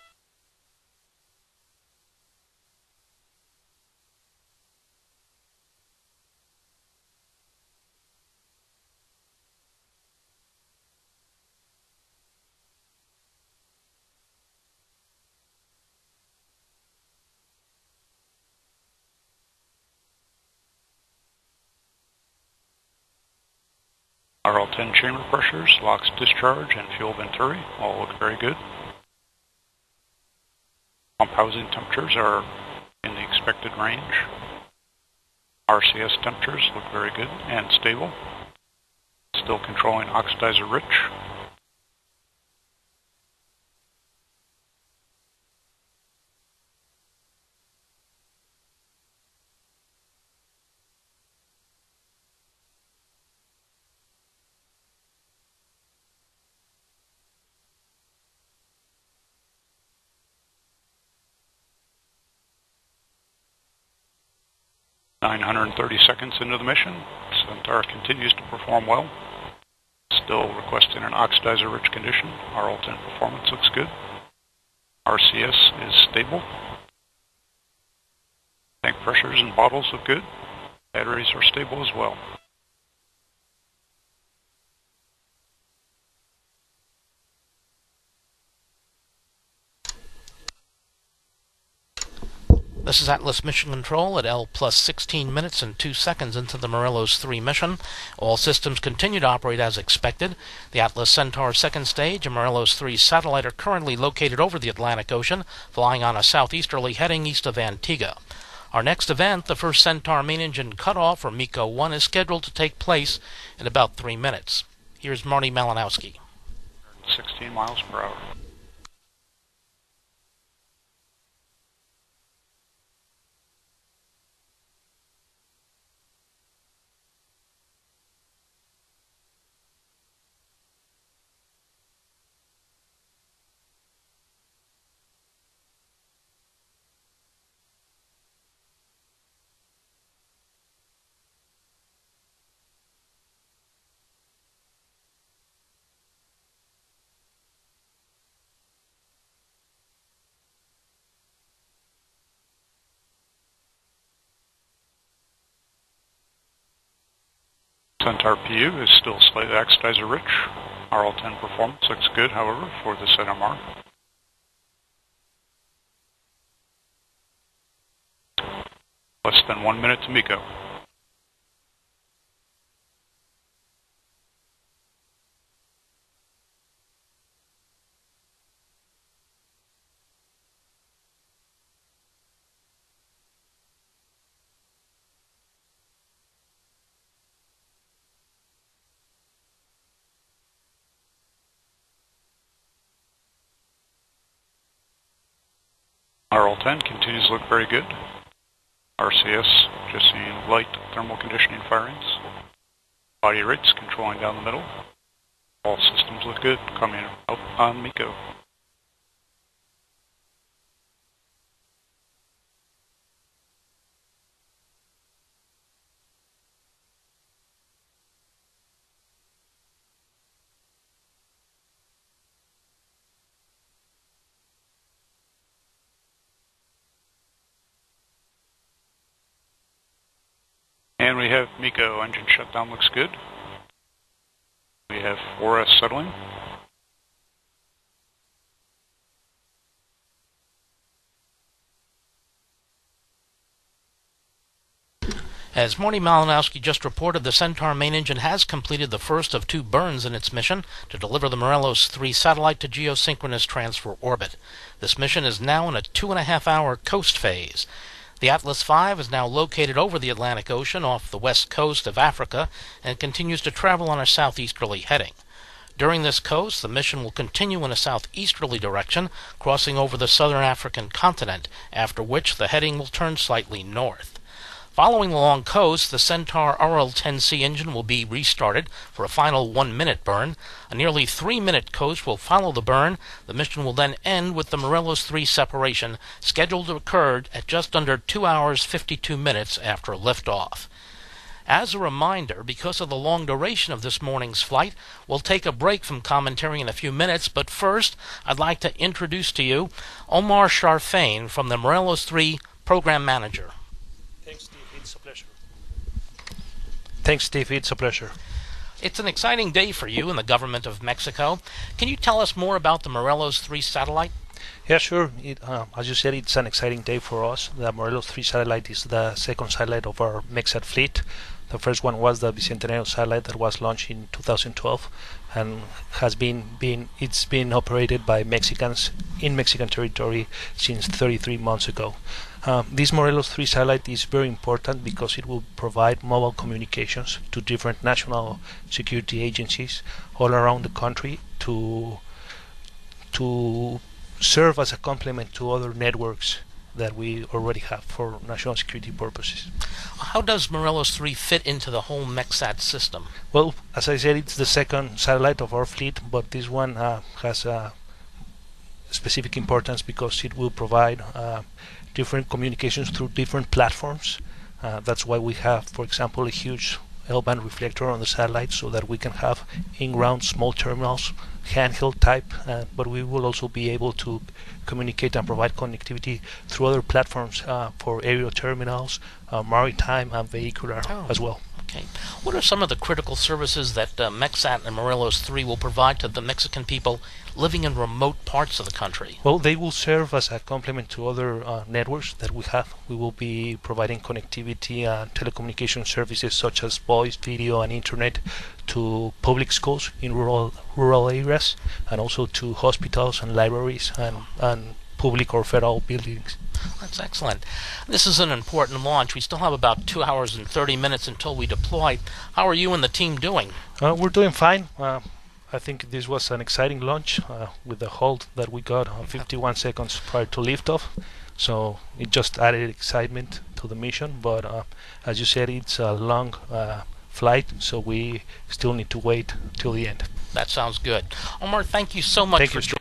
RL10 chamber pressures, LOX discharge, and fuel venturi all look very good. Pump housing temperatures are in the expected range. RCS temperatures look very good and stable. Still controlling oxidizer rich. .930 seconds into the mission, Centaur continues to perform well. Still requesting an oxidizer-rich condition. RL10 performance looks good. RCS is stable. Tank pressures and bottles look good. Batteries are stable as well. This is Atlas Mission Control at L plus 16 minutes and 2 seconds into the Morelos-3 mission. All systems continue to operate as expected. The Atlas Centaur second stage and Morelos-3 satellite are currently located over the Atlantic Ocean, flying on a southeasterly heading east of Antigua. Our next event, the first Centaur main engine cutoff, or MECO 1, is scheduled to take place in about 3 minutes. Here's Marty Malinowski. 16 miles per hour. Centaur PU is still slightly oxidizer rich. RL10 performance looks good, however, for this NMR. Less than 1 minute to MECO. RL10 continues to look very good. RCS just seeing light thermal conditioning firings. Body rates controlling down the middle. All systems look good coming up on MECO. And we have MECO engine shutdown looks good. We have 4S settling. As Marty Malinowski just reported, the Centaur main engine has completed the first of 2 burns in its mission to deliver the Morelos-3 satellite to geosynchronous transfer orbit. This mission is now in a 2.5-hour coast phase. The Atlas V is now located over the Atlantic Ocean off the west coast of Africa and continues to travel on a southeasterly heading. During this coast, the mission will continue in a southeasterly direction, crossing over the southern African continent, after which the heading will turn slightly north. Following the long coast, the Centaur RL-10C engine will be restarted for a final 1-minute burn. A nearly 3-minute coast will follow the burn. The mission will then end with the Morelos-3 separation, scheduled to occur at just under 2 hours 52 minutes after liftoff. As a reminder, because of the long duration of this morning's flight, we'll take a break from commentary in a few minutes, but first, I'd like to introduce to you Omar Sharfain from the Morelos-3 Program Manager. Thanks, Steve. It's a pleasure. Thanks, Steve. It's a pleasure. It's an exciting day for you and the government of Mexico. Can you tell us more about the Morelos-3 satellite? Yeah, sure. As you said, it's an exciting day for us. The Morelos-3 satellite is the second satellite of our MEXSAT fleet. The first one was the Bicentenario satellite that was launched in 2012 and has been operated by Mexicans in Mexican territory since 33 months ago. This Morelos-3 satellite is very important because it will provide mobile communications to different national security agencies all around the country to serve as a complement to other networks that we already have for national security purposes. How does Morelos-3 fit into the whole MEXSAT system? Well, as I said, it's the second satellite of our fleet, but this one has specific importance because it will provide different communications through different platforms. That's why we have, for example, a huge L-band reflector on the satellite so that we can have in-ground small terminals, handheld type, but we will also be able to communicate and provide connectivity through other platforms for aerial terminals, maritime and vehicular as well. Okay. What are some of the critical services that MEXSAT and Morelos-3 will provide to the Mexican people living in remote parts of the country? Well, they will serve as a complement to other networks that we have. We will be providing connectivity and telecommunication services such as voice, video, and internet to public schools in rural areas, and also to hospitals and libraries and public or federal buildings. That's excellent. This is an important launch. We still have about 2 hours and 30 minutes until we deploy. How are you and the team doing? We're doing fine. I think this was an exciting launch with the hold that we got on 51 seconds prior to liftoff. So it just added excitement to the mission. But as you said, it's a long flight, so we still need to wait till the end. That sounds good. Omar, thank you so much for joining.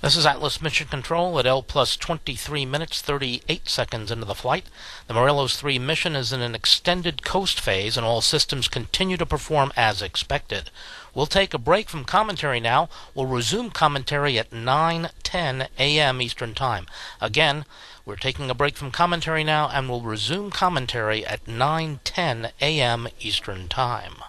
This is Atlas Mission Control at L plus 23 minutes 38 seconds into the flight. The Morelos-3 mission is in an extended coast phase and all systems continue to perform as expected. We'll take a break from commentary now. We'll resume commentary at 9:10 a.m. Eastern Time. Again, we're taking a break from commentary now and we'll resume commentary at 9:10 a.m. Eastern Time.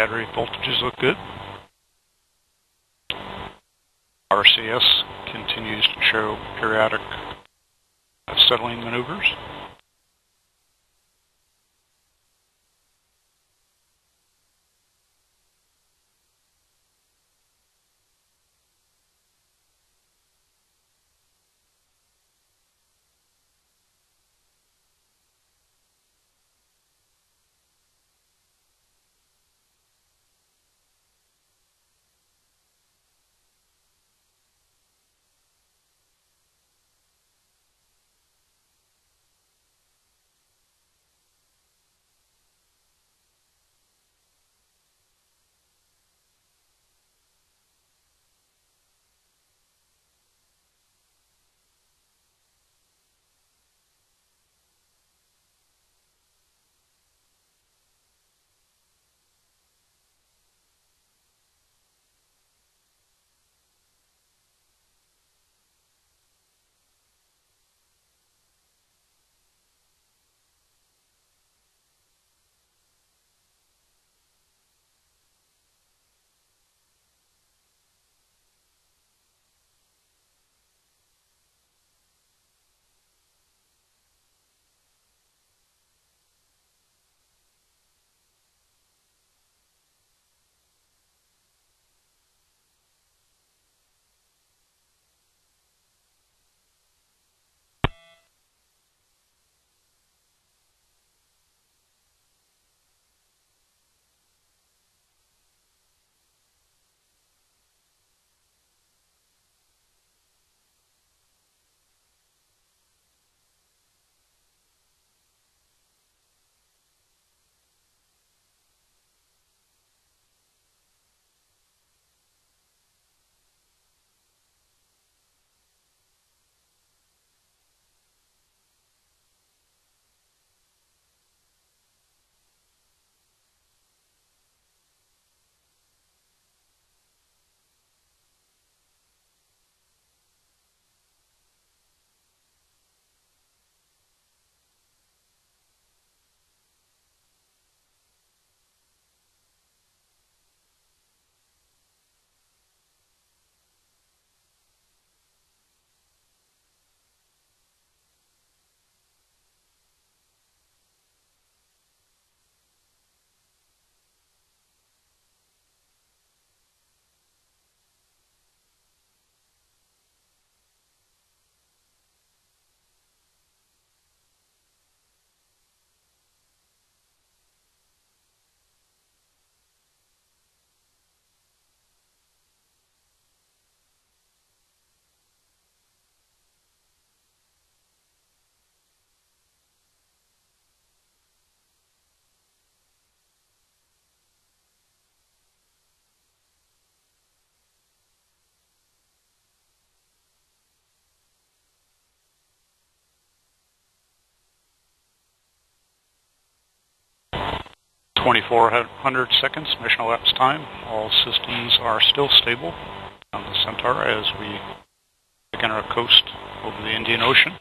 Battery voltages look good. RCS continues to show periodic settling maneuvers. .2400 seconds mission elapsed time. All systems are still stable on the Centaur as we begin our coast over the Indian Ocean.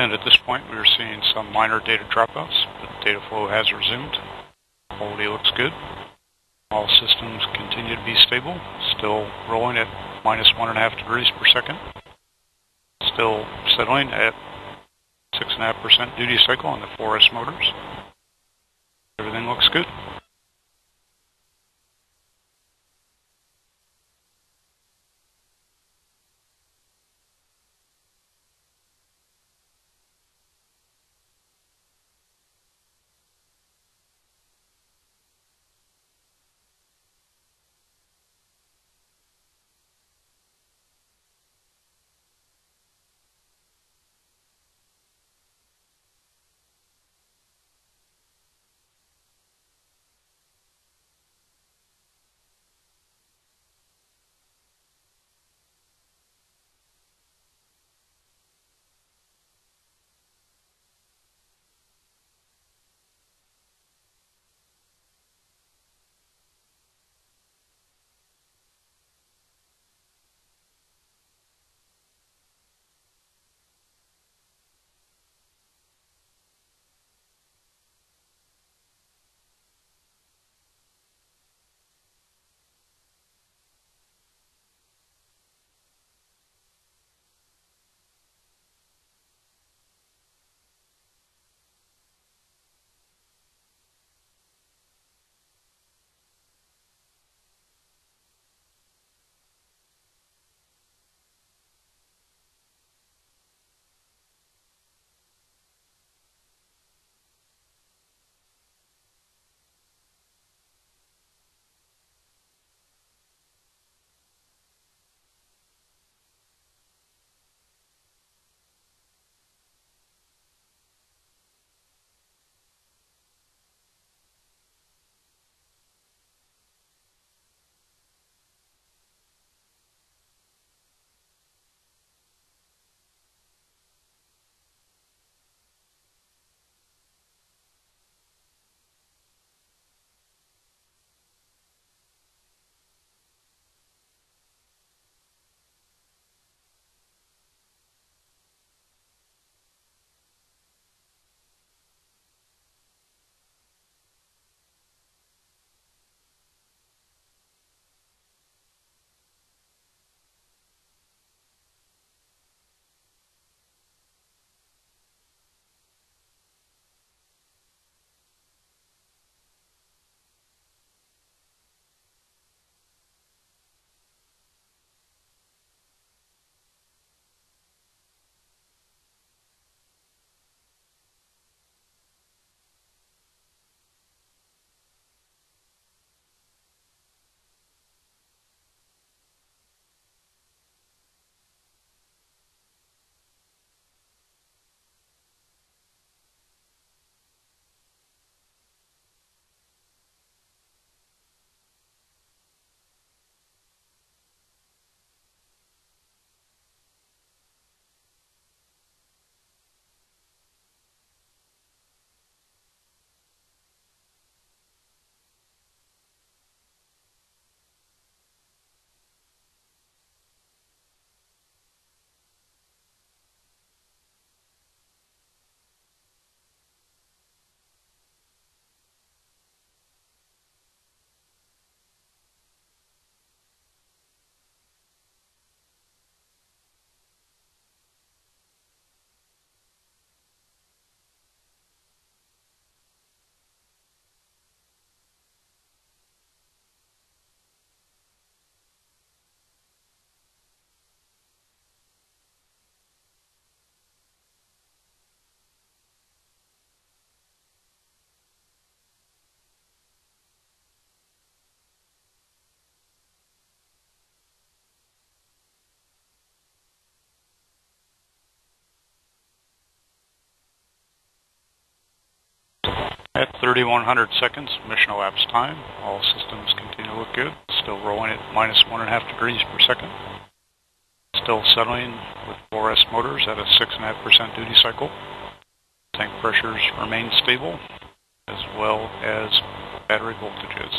And at this point, we are seeing some minor data dropouts, but data flow has resumed. Quality looks good. All systems continue to be stable, still rolling at minus 1.5 degrees per second. Still settling at 6.5% duty cycle on the 4S motors. Everything looks good. At 3,100 seconds, mission elapsed time. All systems continue to look good. Still rolling at minus 1.5 degrees per second. Still settling with 4S motors at a 6.5% duty cycle. Tank pressures remain stable, as well as battery voltages.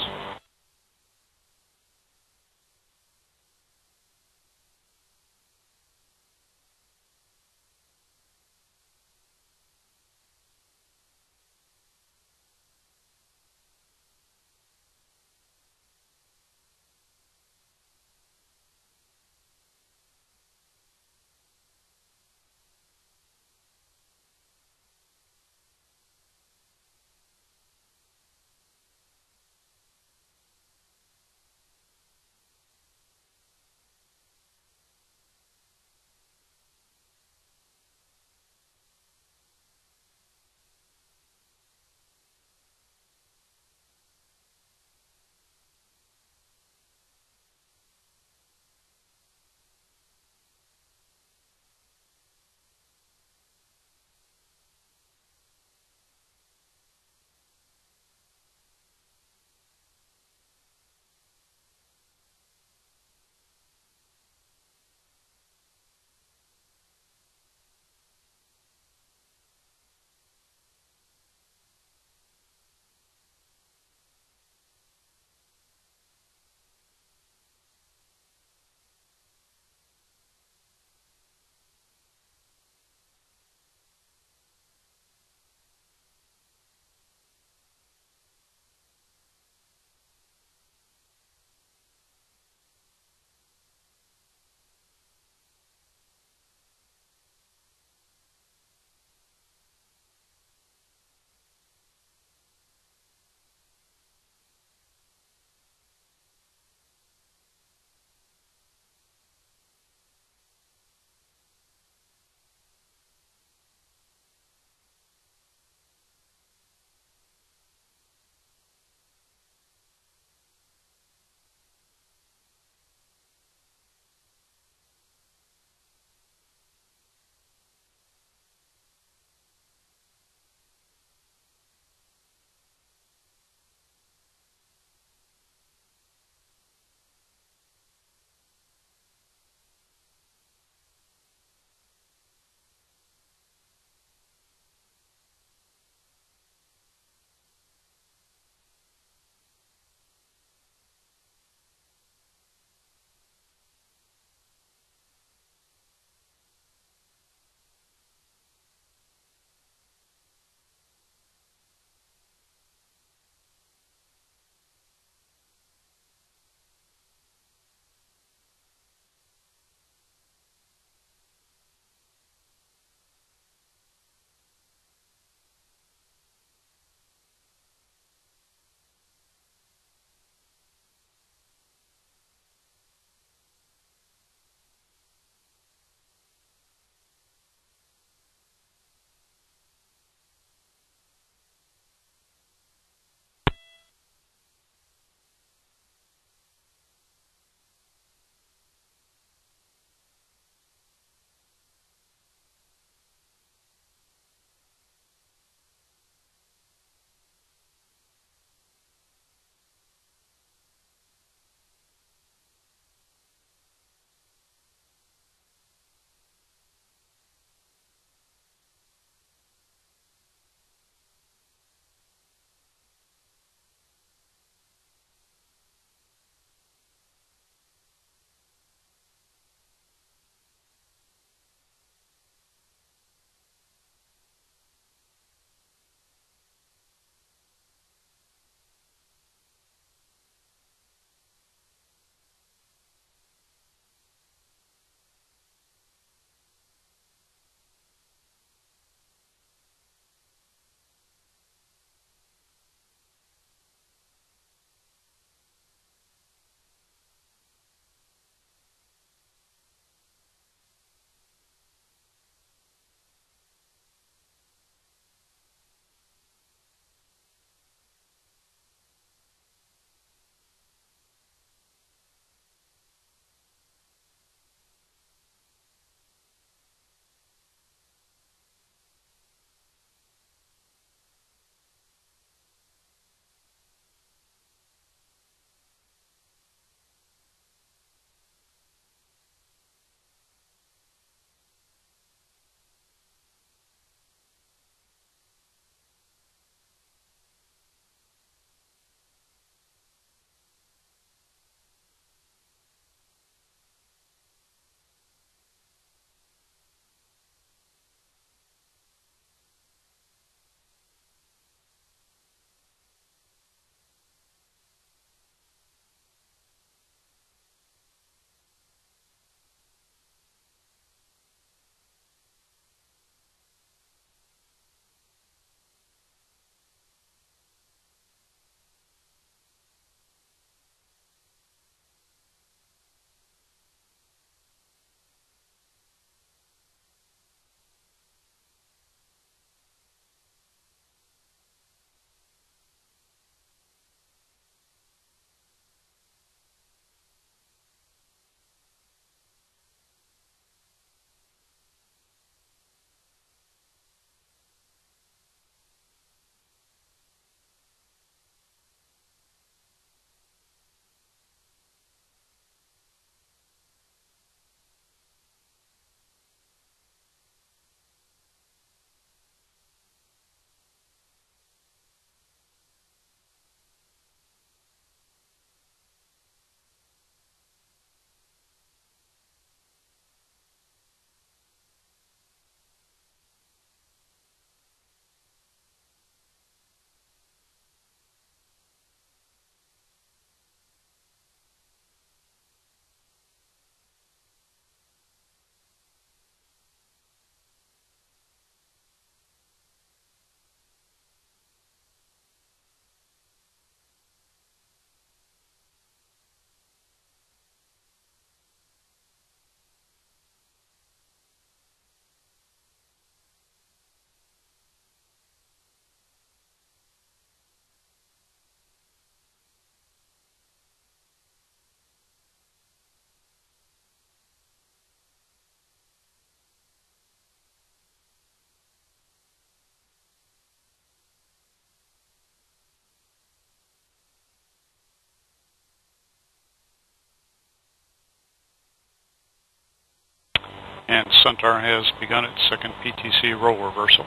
And Centaur has begun its second PTC roll reversal.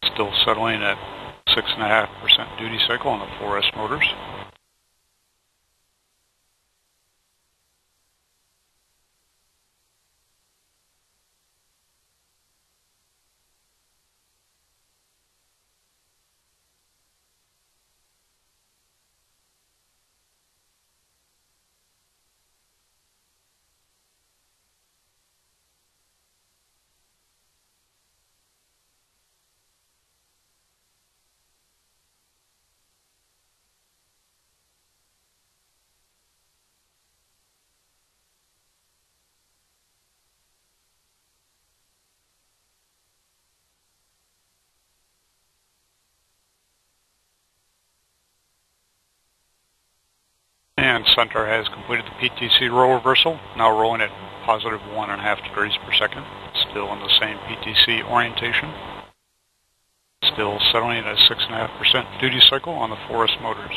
Still settling at 6.5% duty cycle on the 4S motors. And Centaur has completed the PTC roll reversal, now rolling at positive 1.5 degrees per second, still in the same PTC orientation. Still settling at a 6.5% duty cycle on the 4S motors.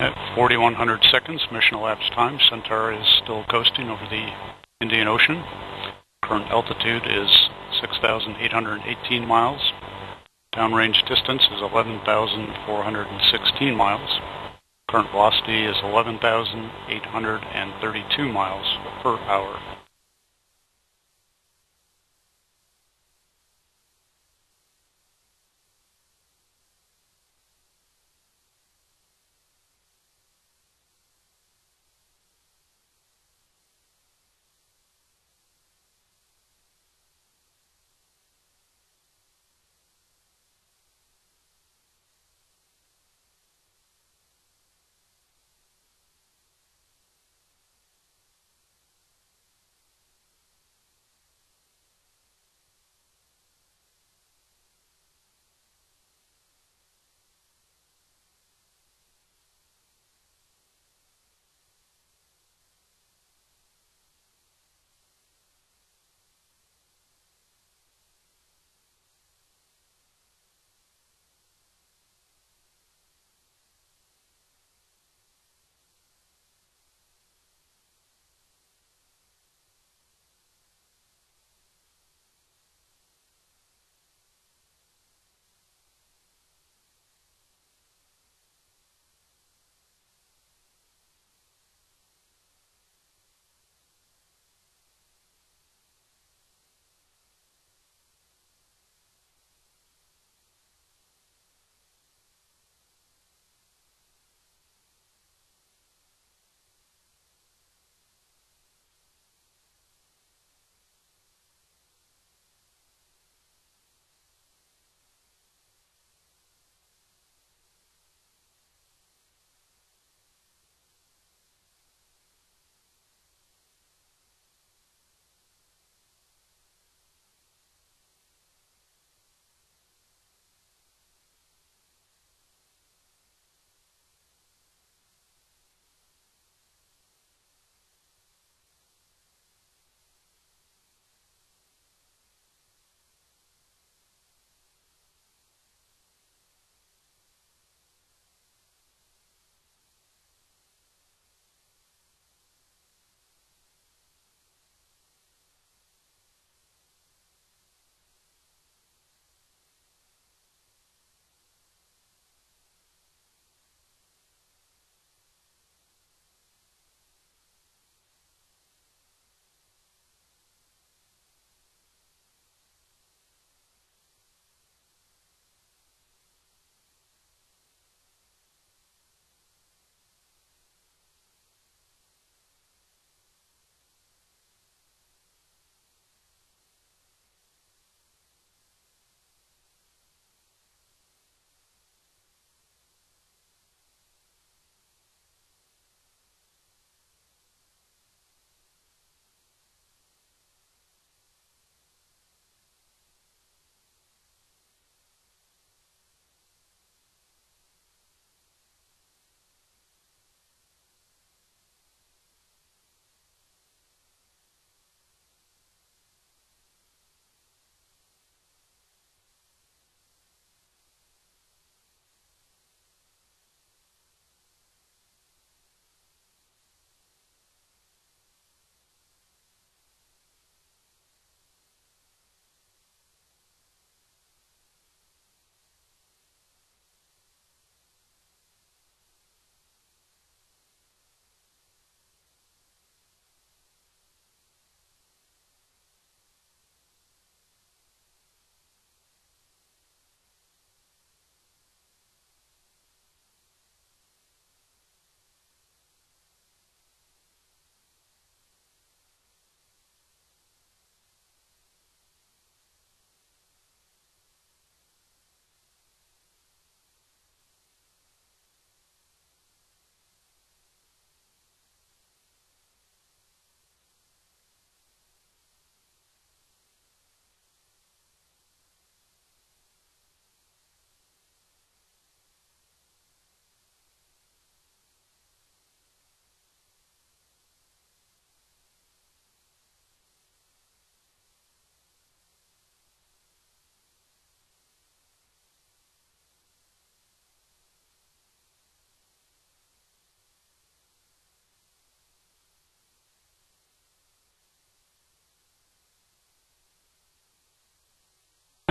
At 4,100 seconds, mission elapsed time, Centaur is still coasting over the Indian Ocean. Current altitude is 6,818 miles. Downrange distance is 11,416 miles. Current velocity is 11,832 miles per hour.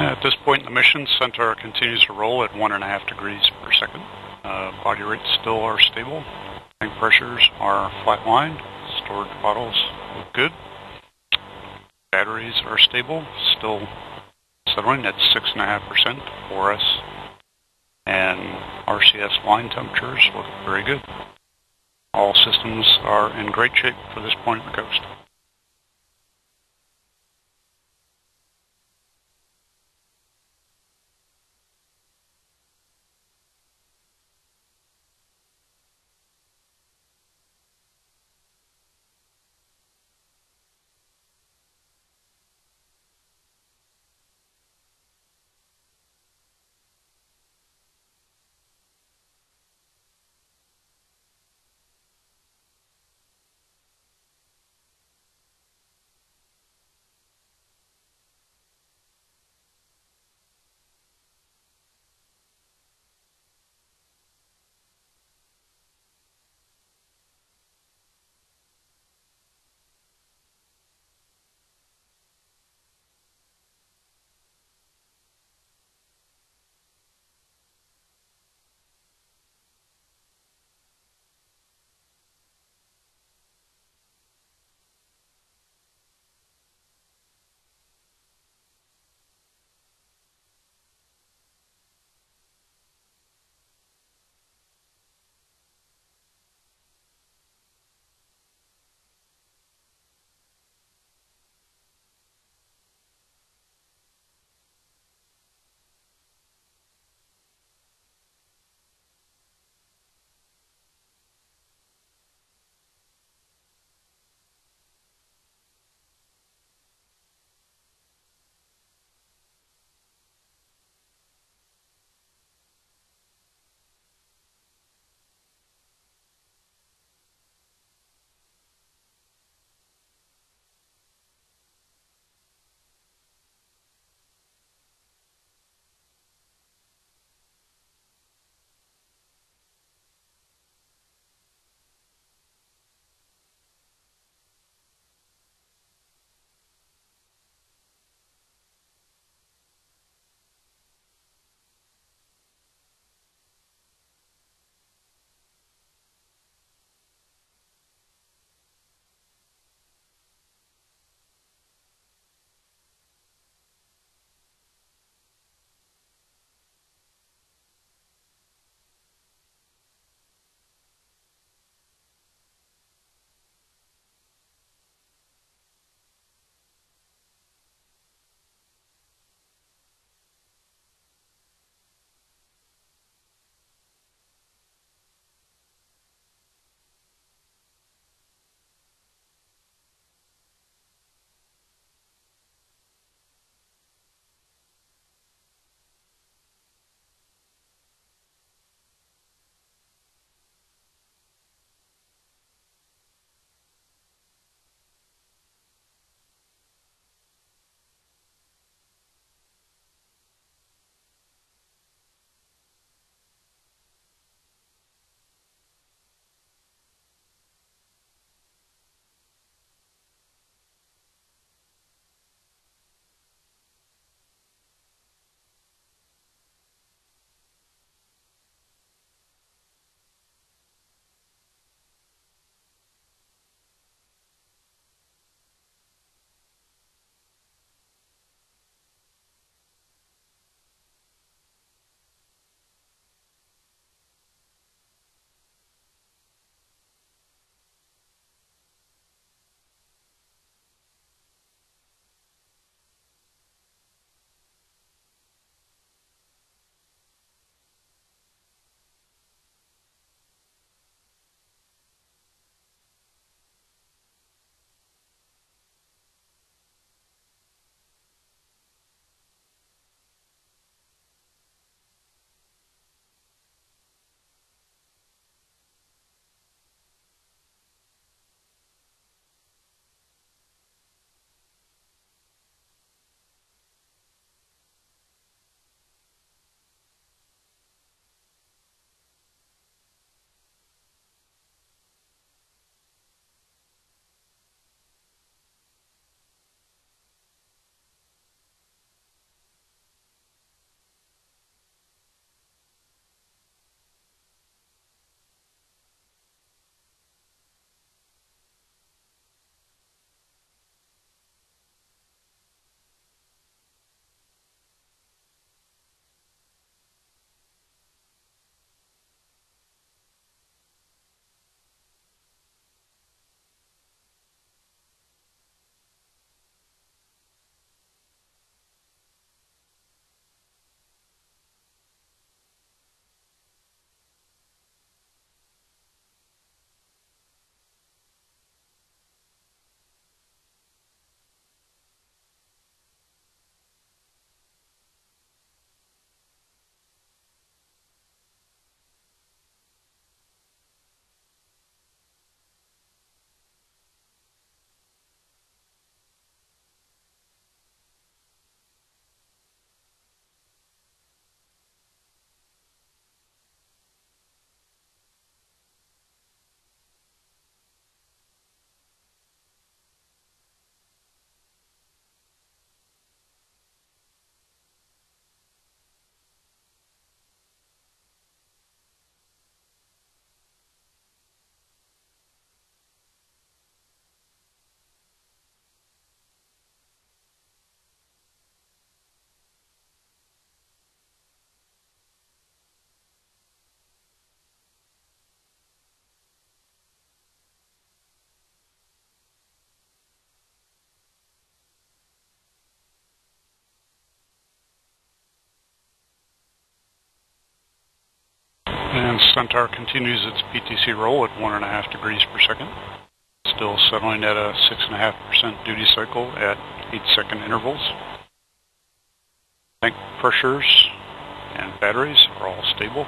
At this point in the mission, Centaur continues to roll at 1.5 degrees per second. Body rates still are stable. Tank pressures are flatlined. Storage bottles look good. Batteries are stable, still settling at 6.5% for us. And RCS line temperatures look very good. All systems are in great shape for this point of the coast. And Centaur continues its PTC roll at 1.5 degrees per second. Still settling at a 6.5% duty cycle at 8-second intervals. Tank pressures and batteries are all stable.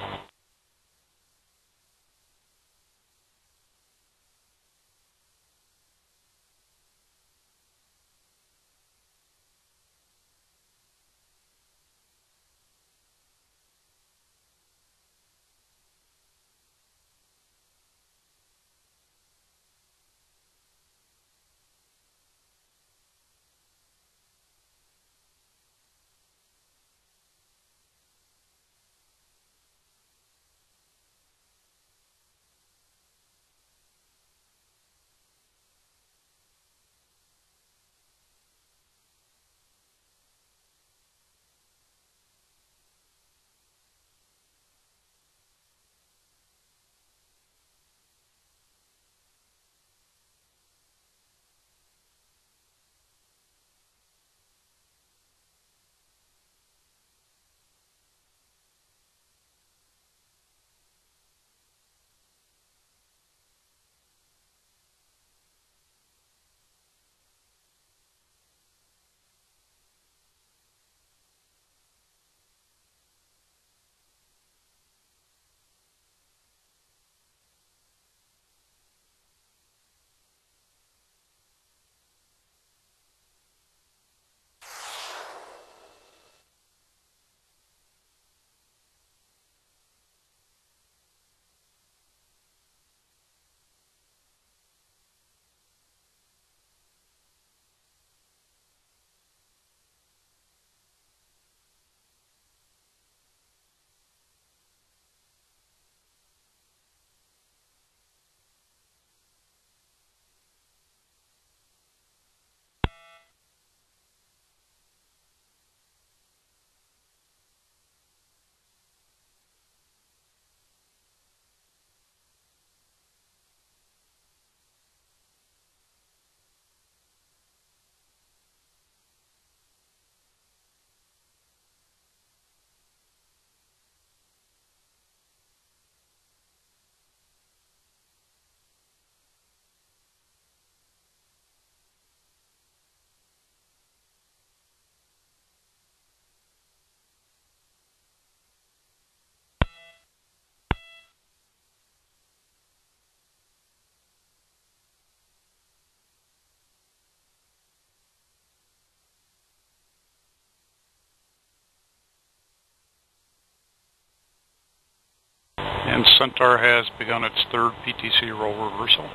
And Centaur has begun its third PTC roll reversal.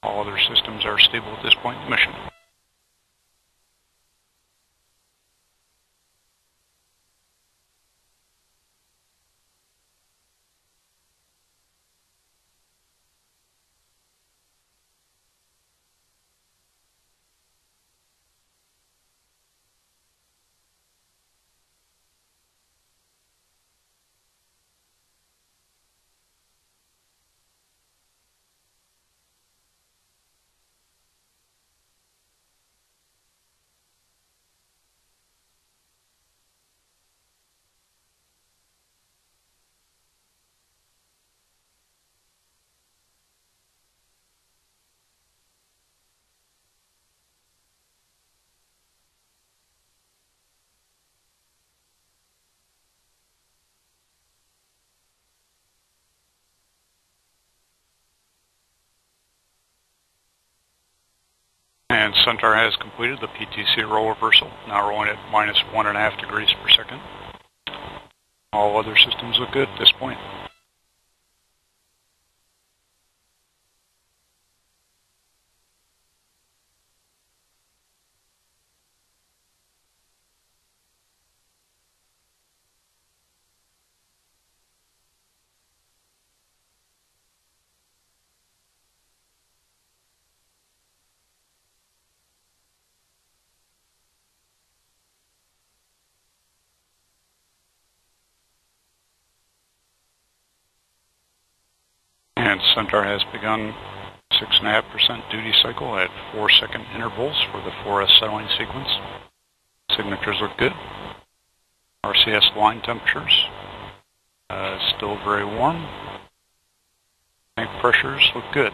All other systems are stable at this point in the mission. And Centaur has completed the PTC roll reversal, now rolling at minus 1.5 degrees per second. All other systems look good at this point. And Centaur has begun 6.5% duty cycle at 4-second intervals for the 4S settling sequence. Signatures look good. RCS line temperatures still very warm. Tank pressures look good.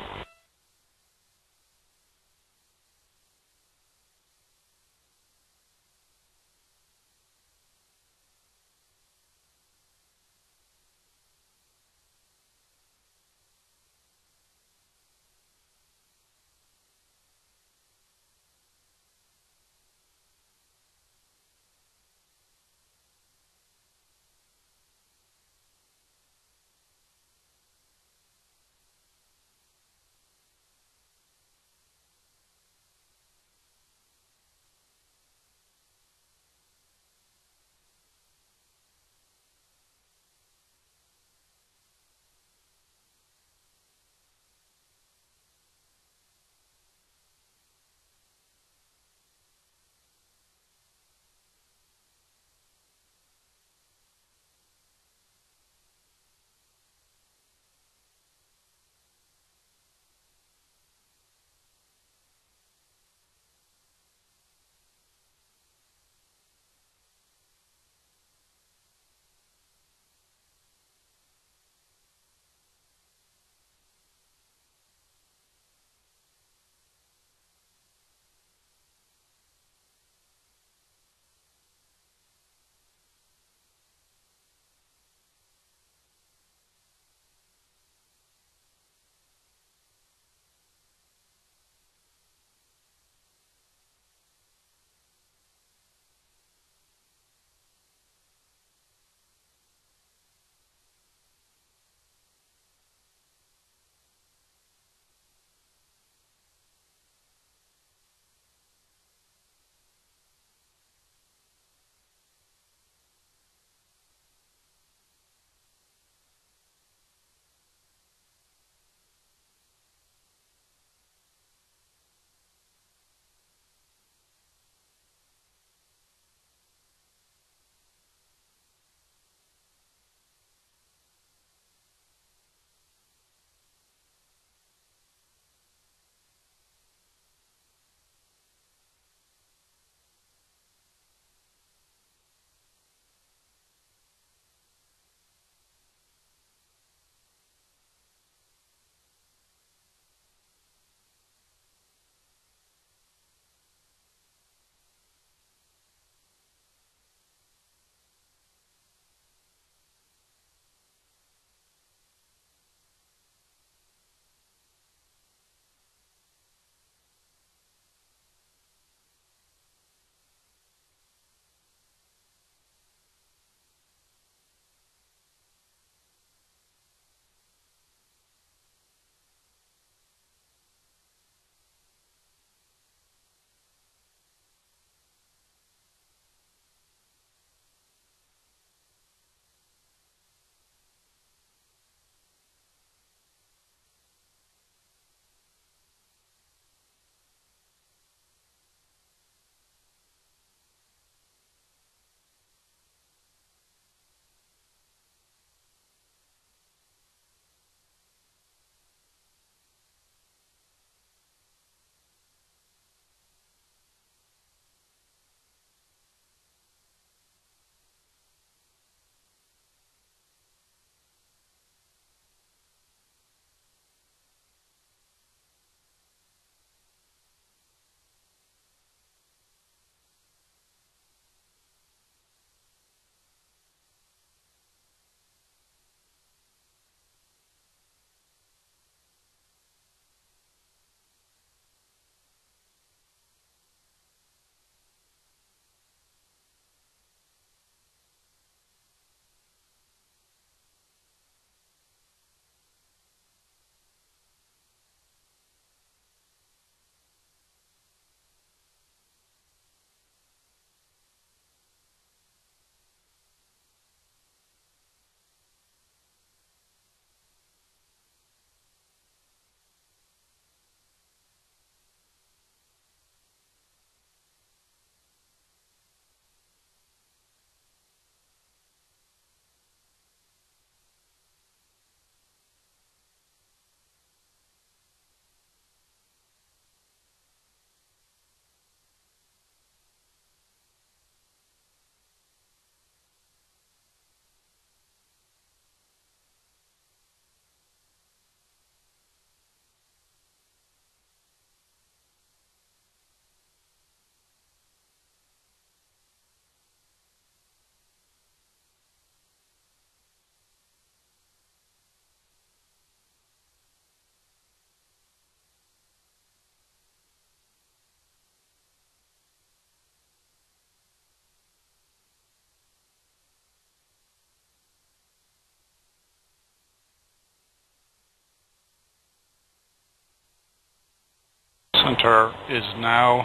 Centaur is now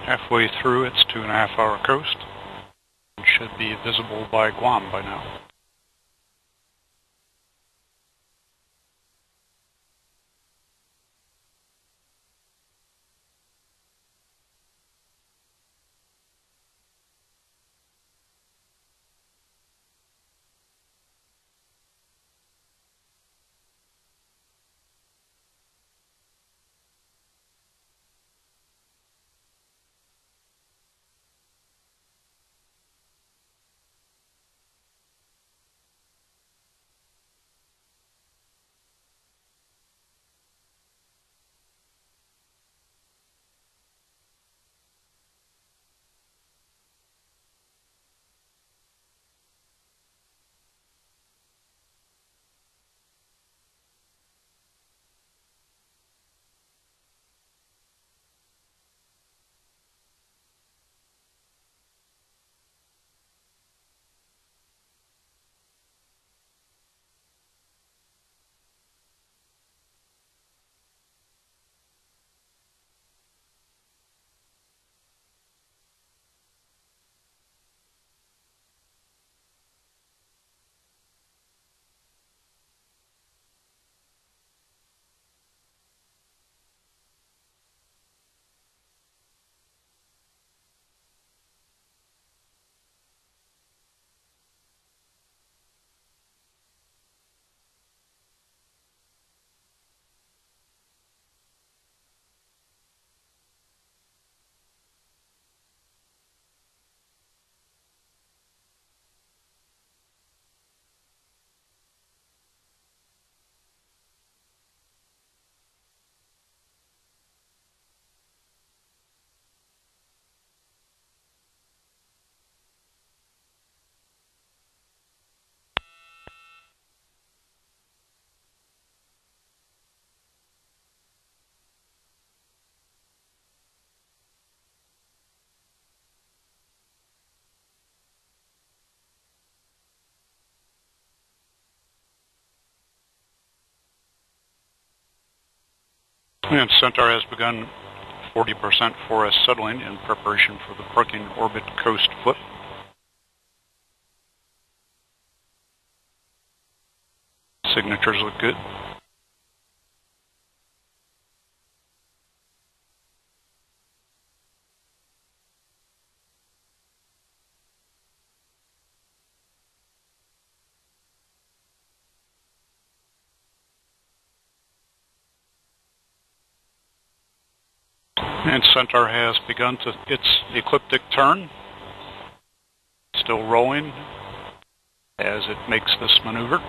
halfway through its 2.5-hour coast and should be visible by Guam by now. And Centaur has begun 40% forest settling in preparation for the parking orbit coast foot. Signatures look good. And Centaur has begun its ecliptic turn. Still rolling as it makes this maneuver.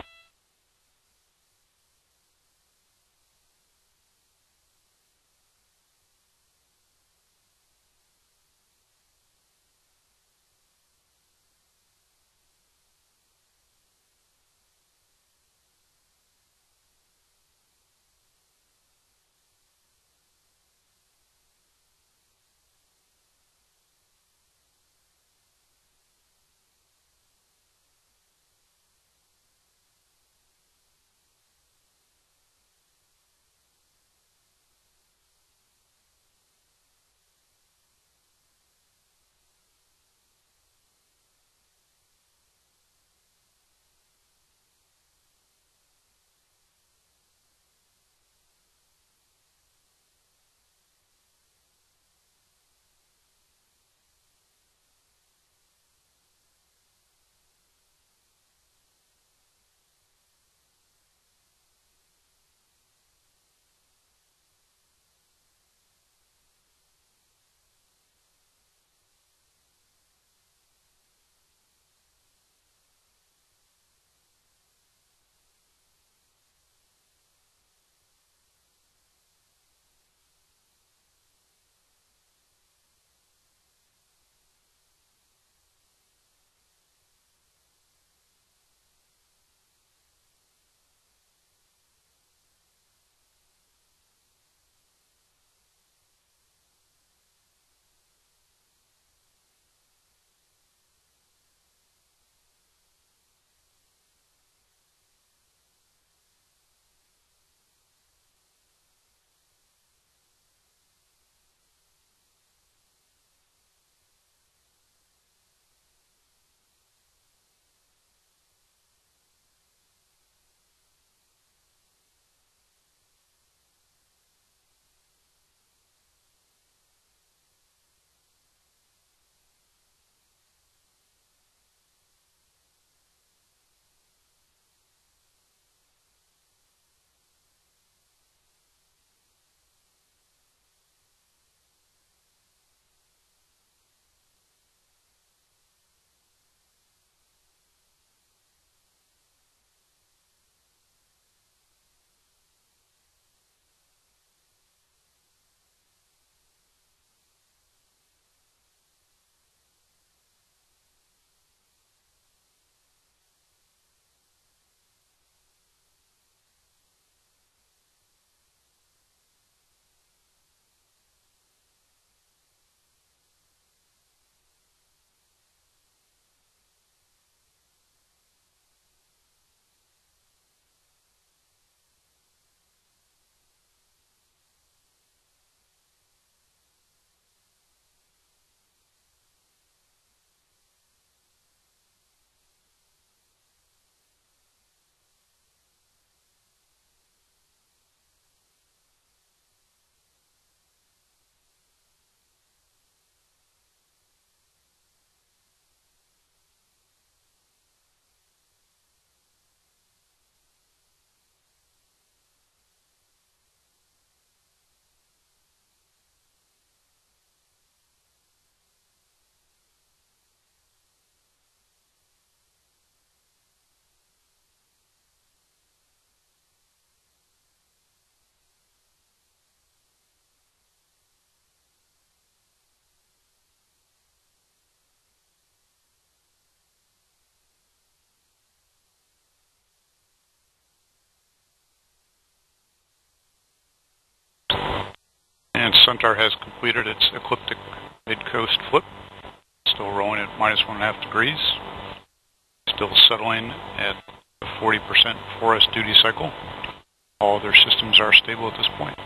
Centaur has completed its ecliptic mid-coast flip. Still rolling at -1.5 degrees. Still settling at a 40% 4S duty cycle. All their systems are stable at this point.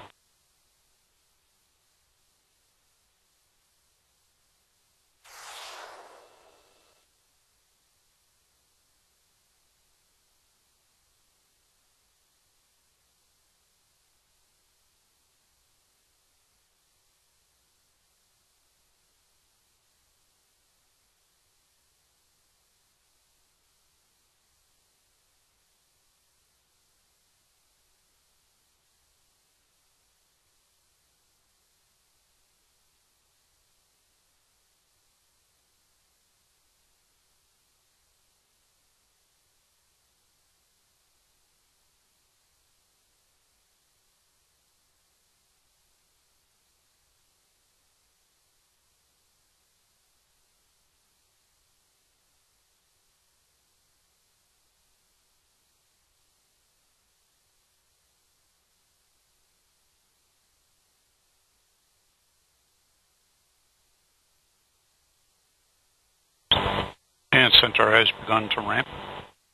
And Centaur has begun to ramp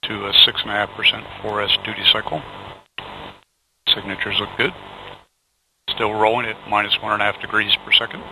to a 6.5% 4S duty cycle. Signatures look good. Still rolling at -1.5 degrees per second.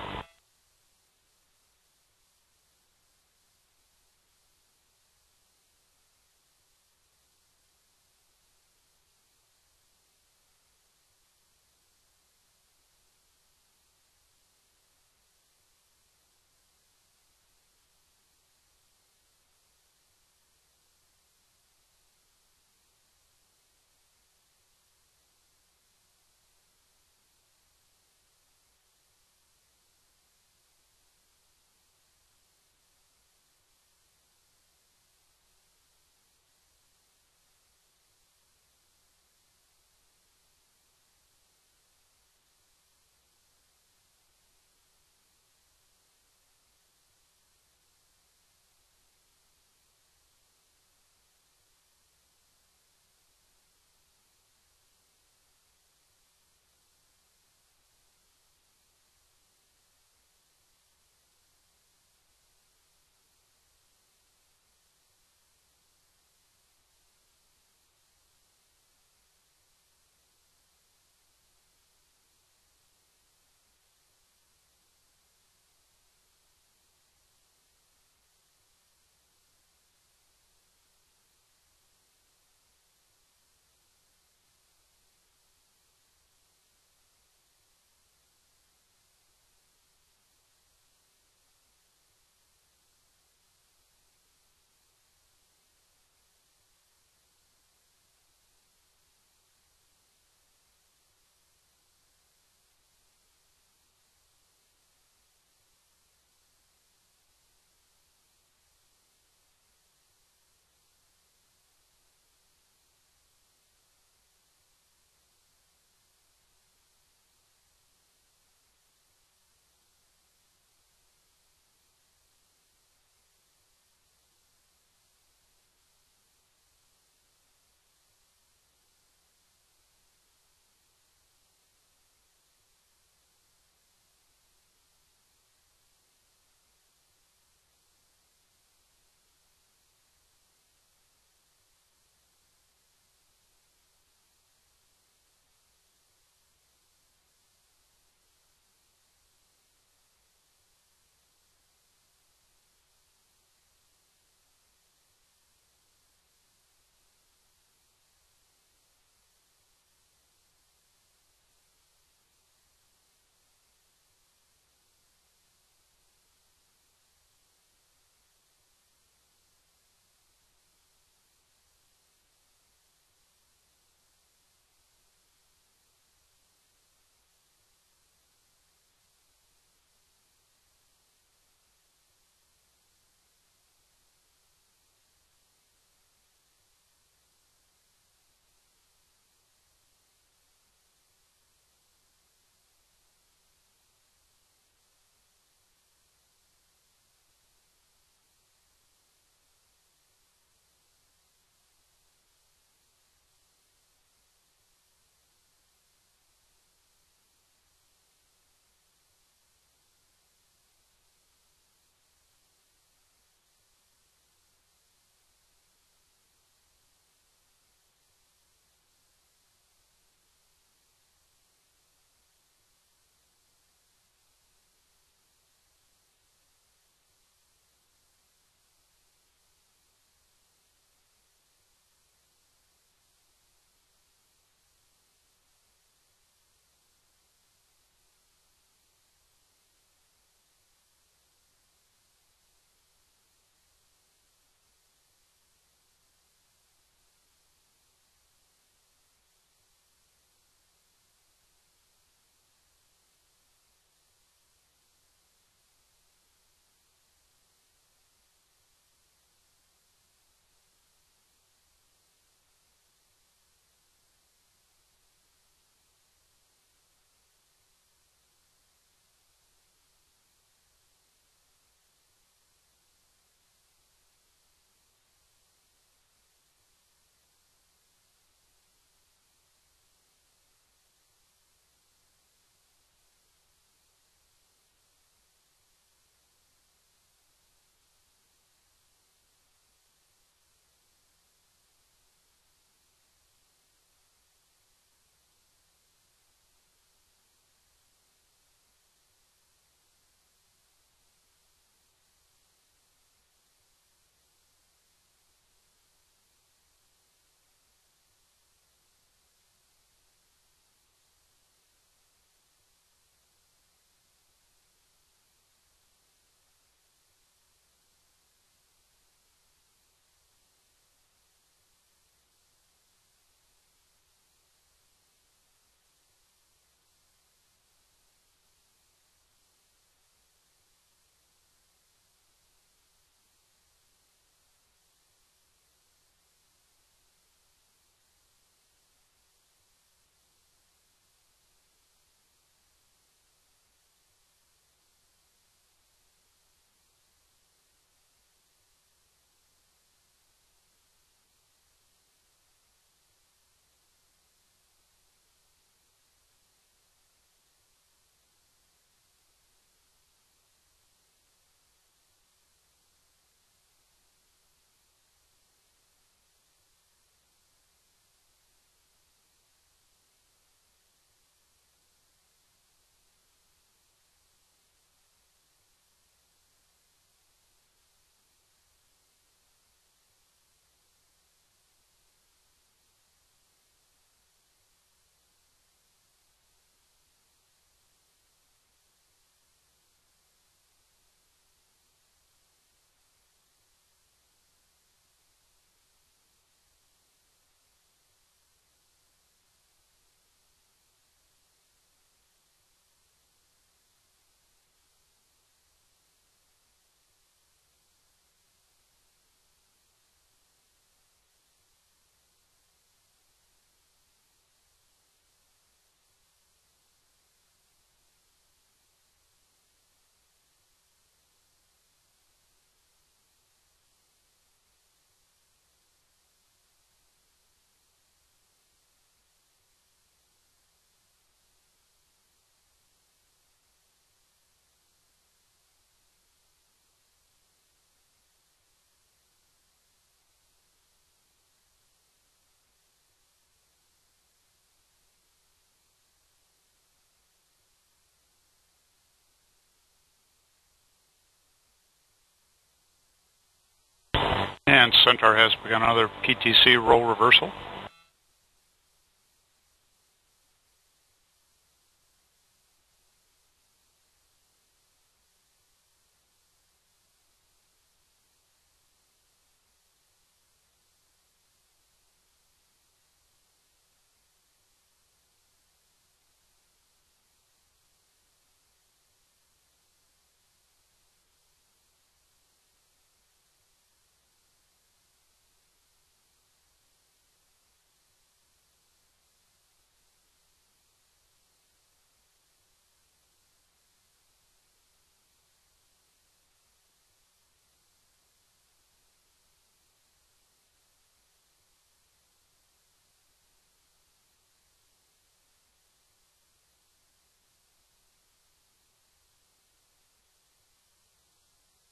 And Centaur has begun another PTC roll reversal.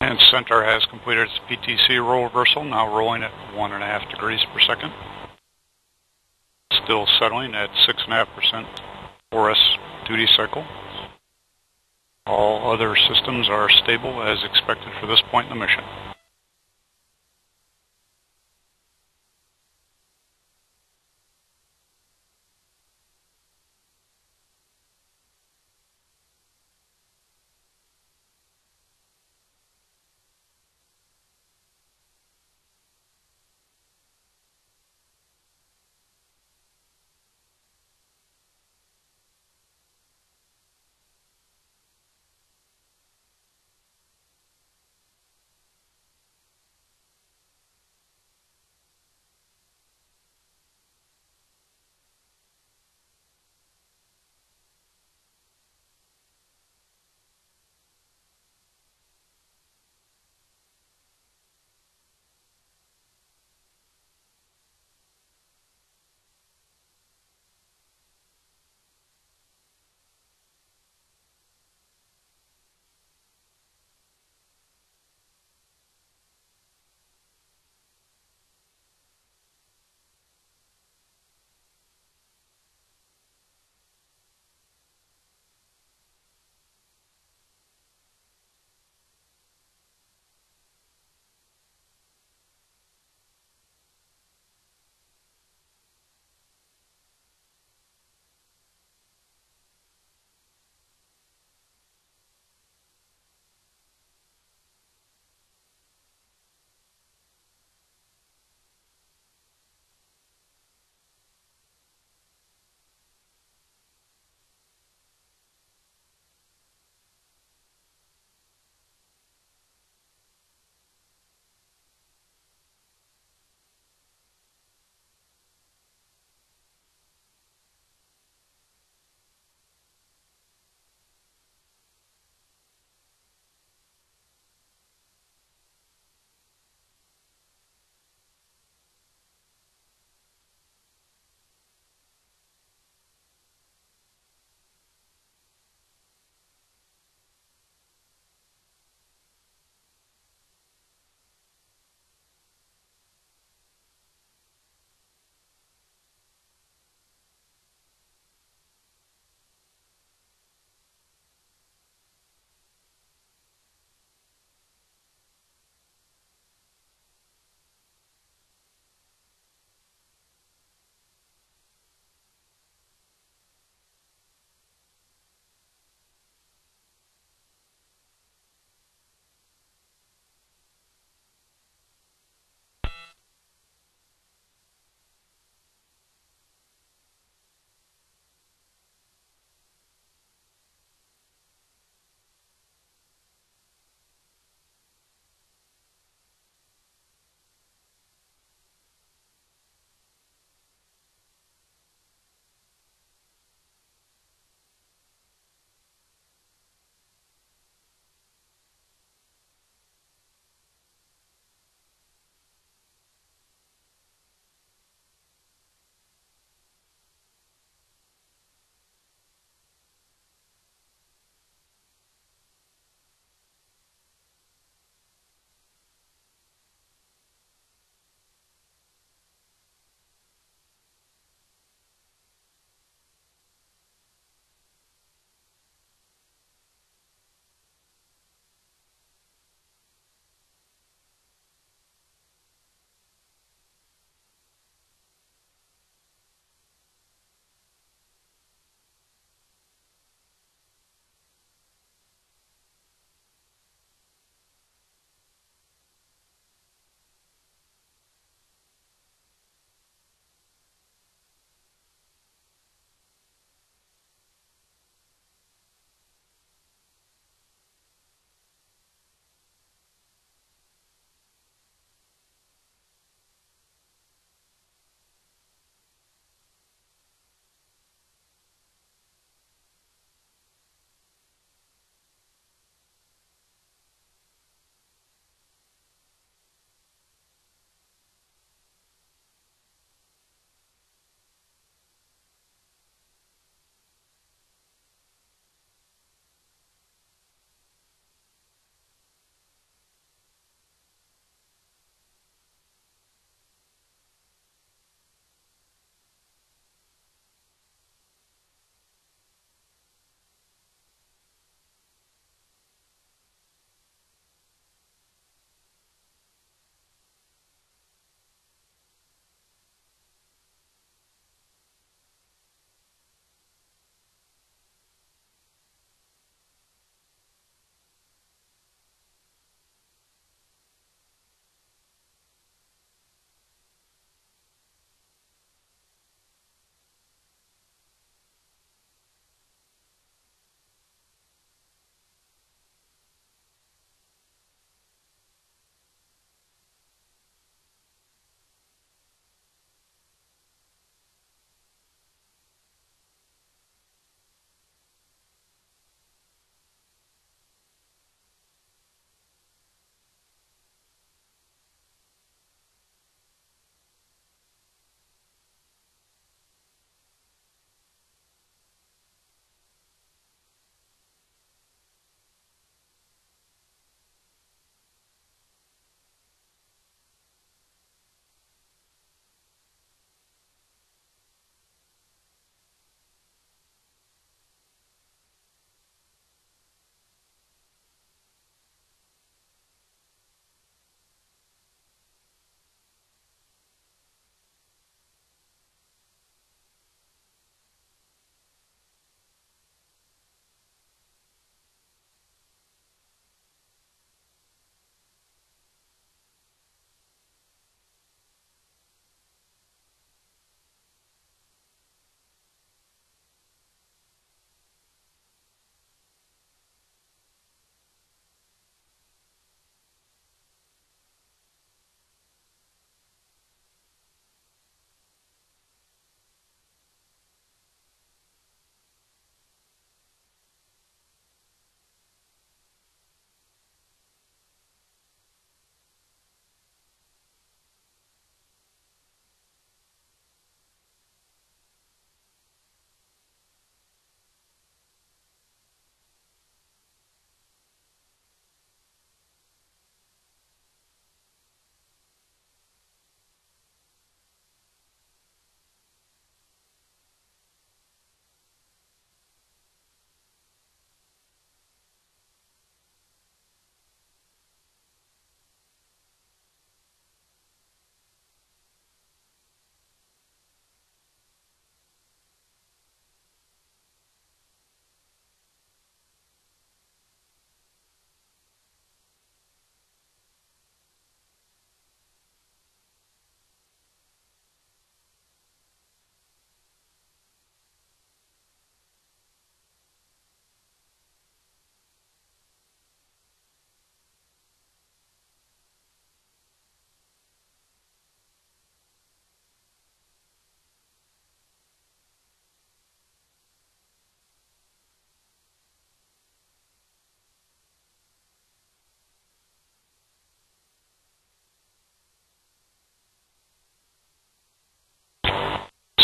And Centaur has completed its PTC roll reversal, now rolling at 1.5 degrees per second. Still settling at 6.5% 4S duty cycle. All other systems are stable as expected for this point in the mission.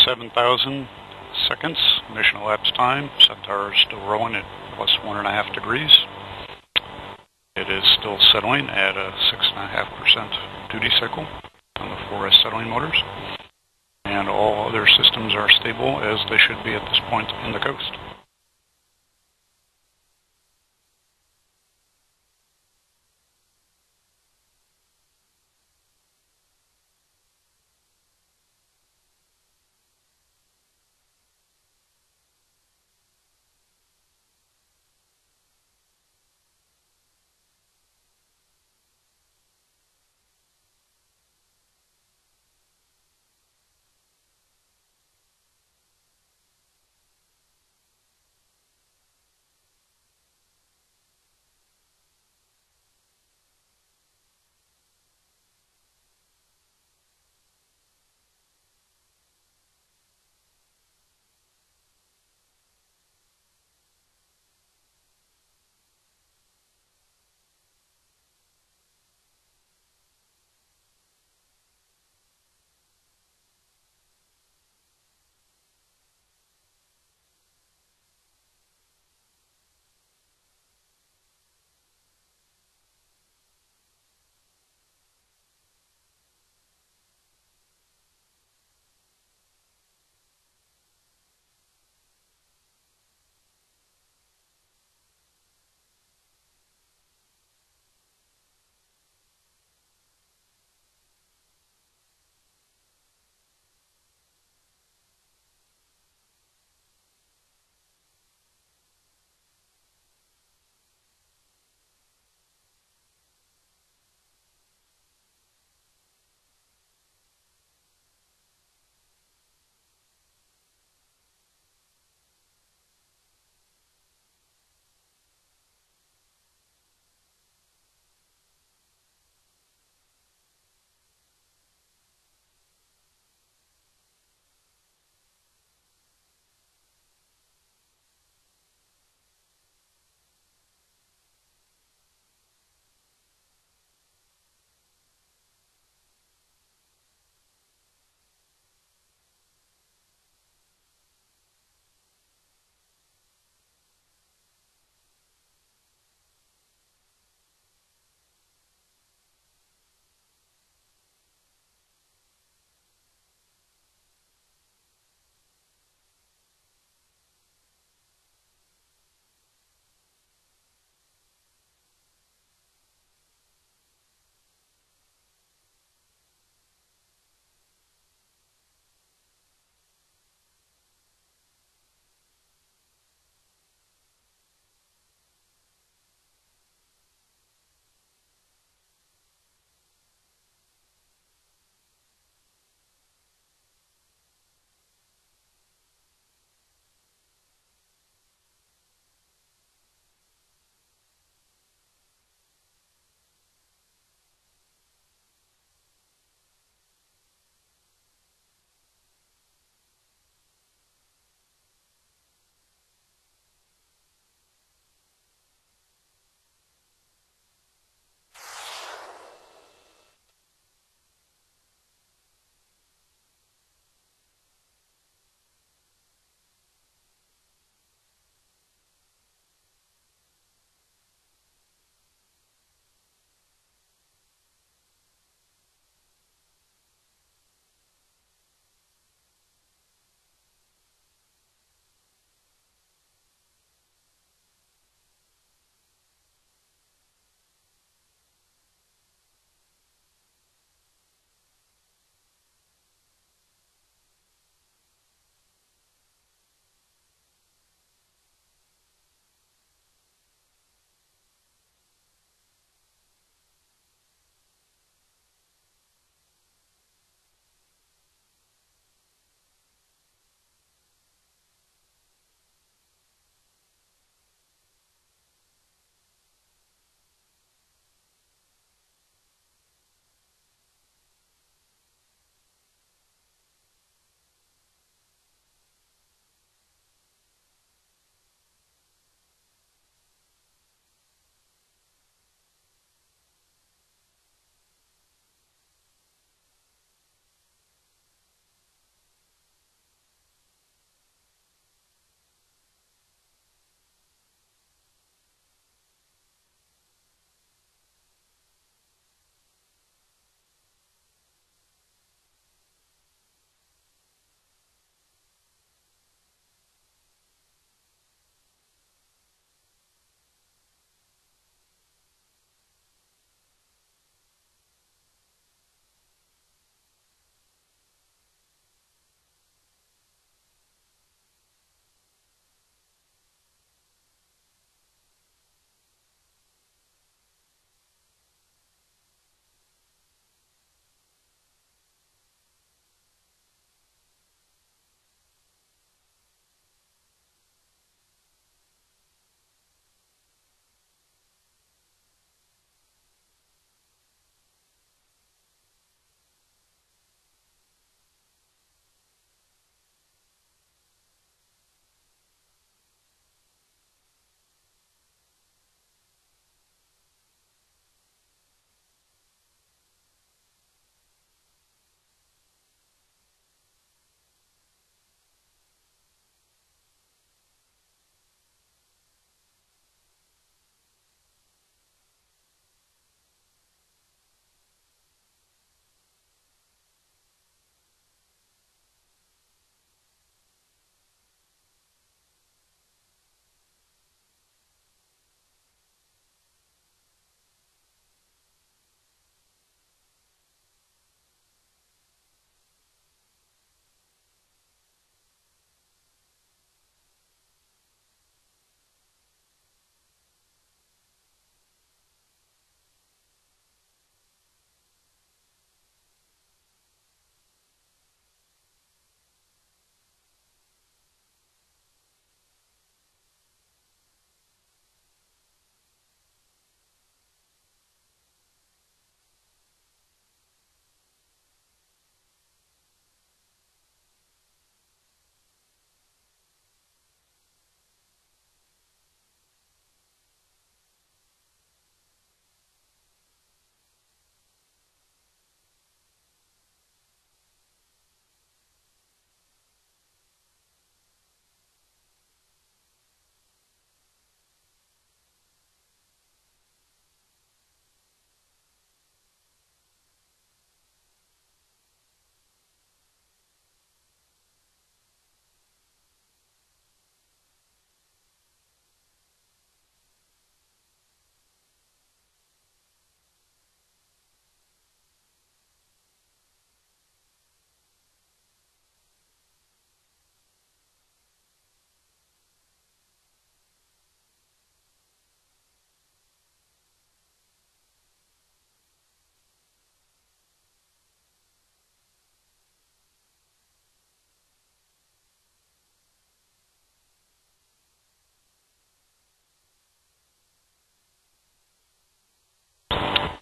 27,000 seconds. Mission elapsed time. Centaur is still rolling at plus 1.5 degrees. It is still settling at a 6.5% duty cycle on the 4S settling motors. And all other systems are stable as they should be at this point in the coast.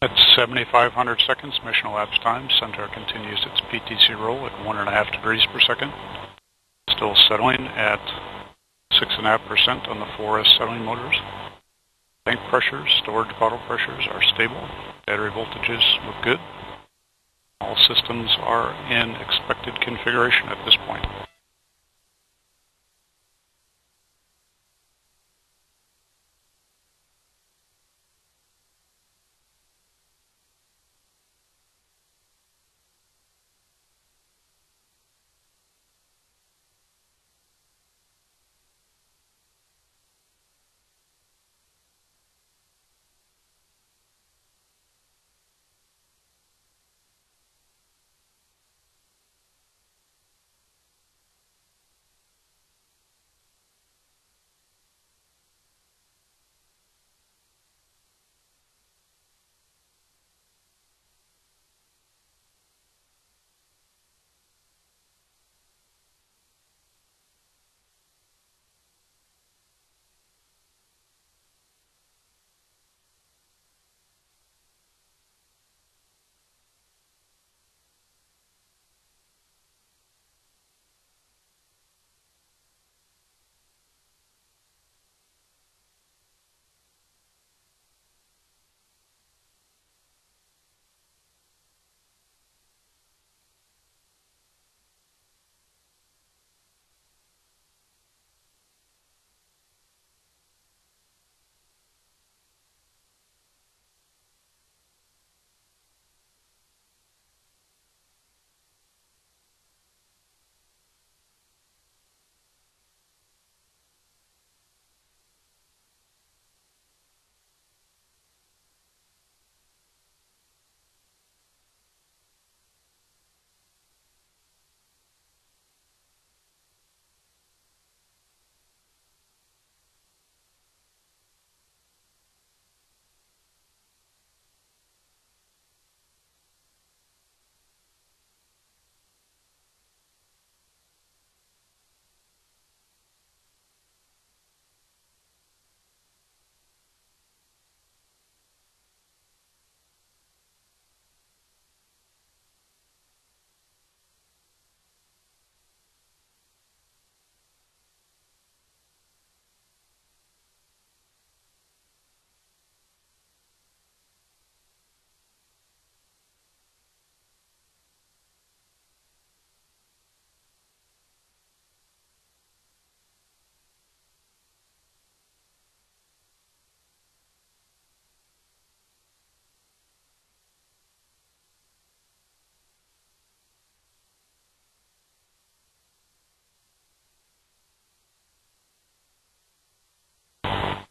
At 7,500 seconds, mission elapsed time, Centaur continues its PTC roll at 1.5 degrees per second. Still settling at 6.5% on the 4S settling motors. Tank pressures, storage bottle pressures are stable. Battery voltages look good. All systems are in expected configuration at this point.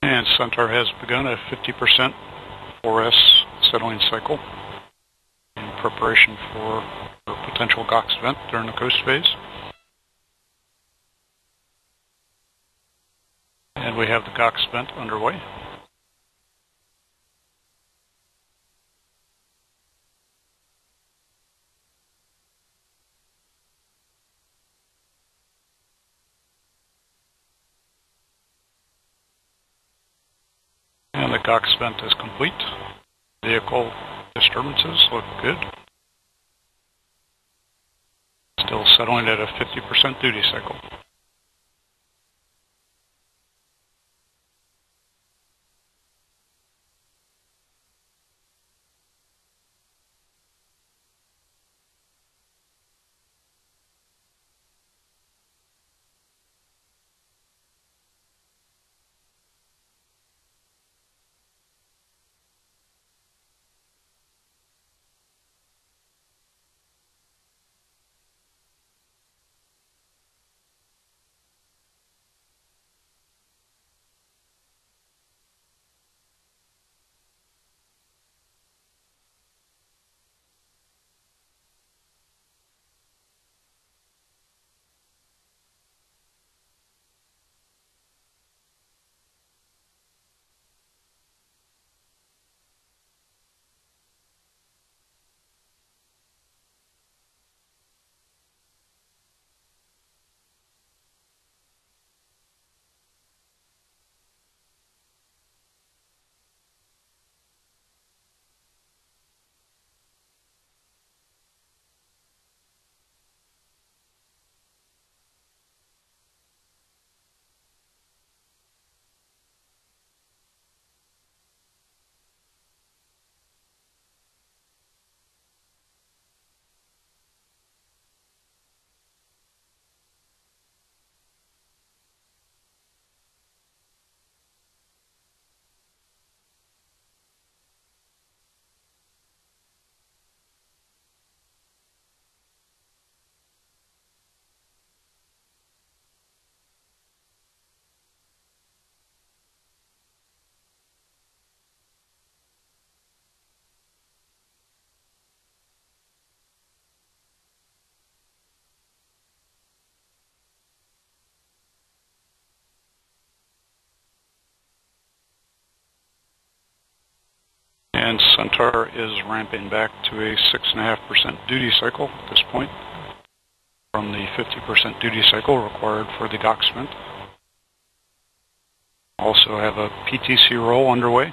And Centaur has begun a 50% 4S settling cycle in preparation for a potential GOX event during the coast phase. And we have the GOX event underway. And the GOX vent is complete. Vehicle disturbances look good. Still settling at a 50% duty cycle. And Centaur is ramping back to a 6.5% duty cycle at this point from the 50% duty cycle required for the docksmith. Also have a PTC roll underway.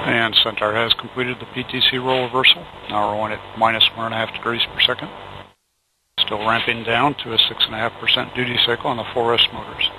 And Centaur has completed the PTC roll reversal. Now we're on at minus 1.5 degrees per second. Still ramping down to a 6.5% duty cycle on the 4S motors.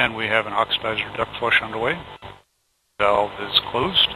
And we have an oxidizer duct flush underway. Valve is closed.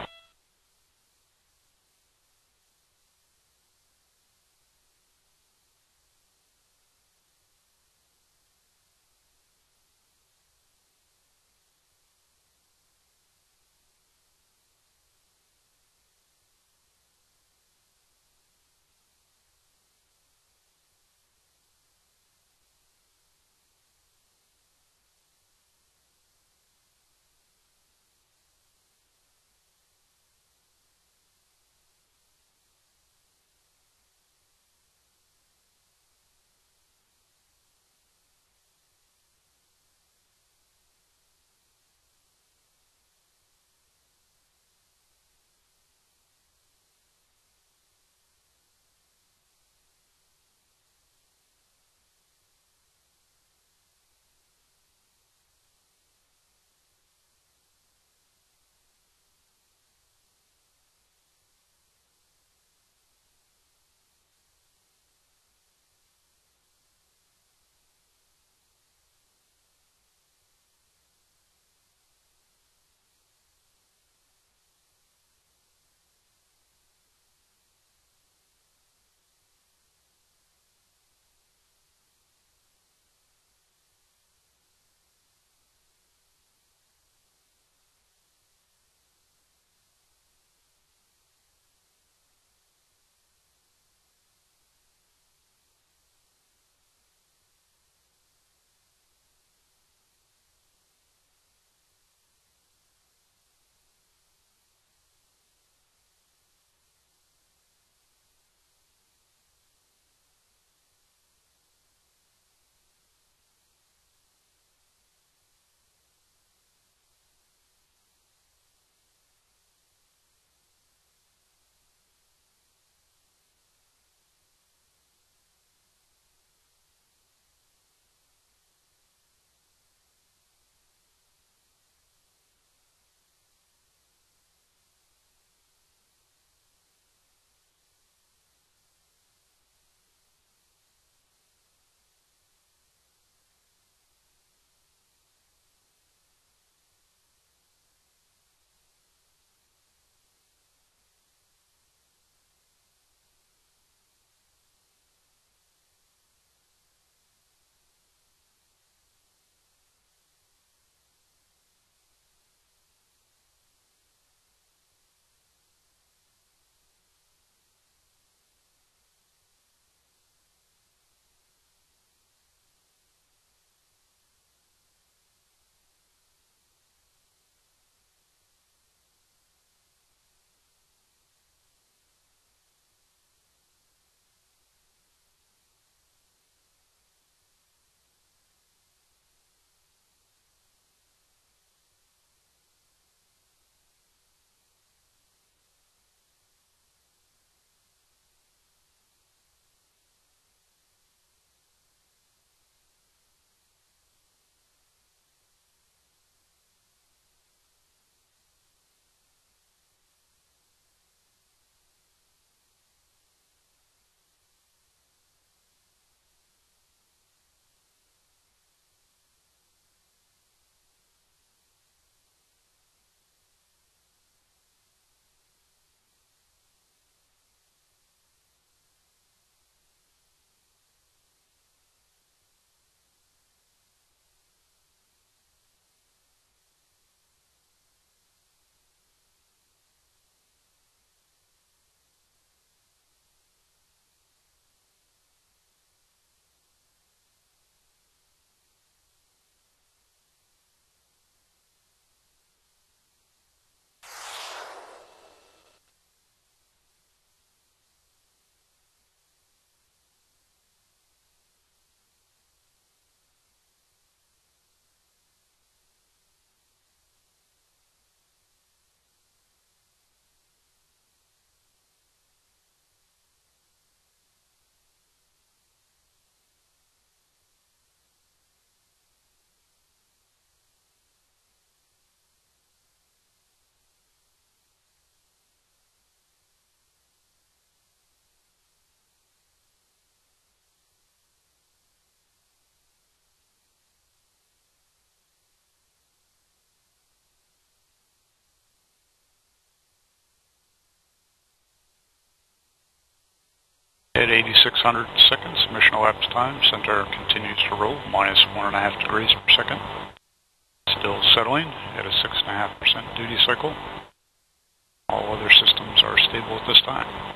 600 seconds. Mission elapsed time. Centaur continues to roll, minus 1.5 degrees per second. Still settling at a 6.5% duty cycle. All other systems are stable at this time.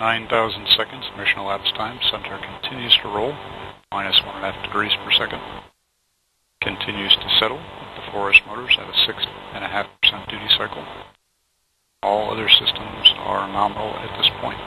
9,000 seconds, mission elapsed time. Center continues to roll, minus 1.5 degrees per second. Continues to settle with the forest motors at a 6.5% duty cycle. All other systems are nominal at this point.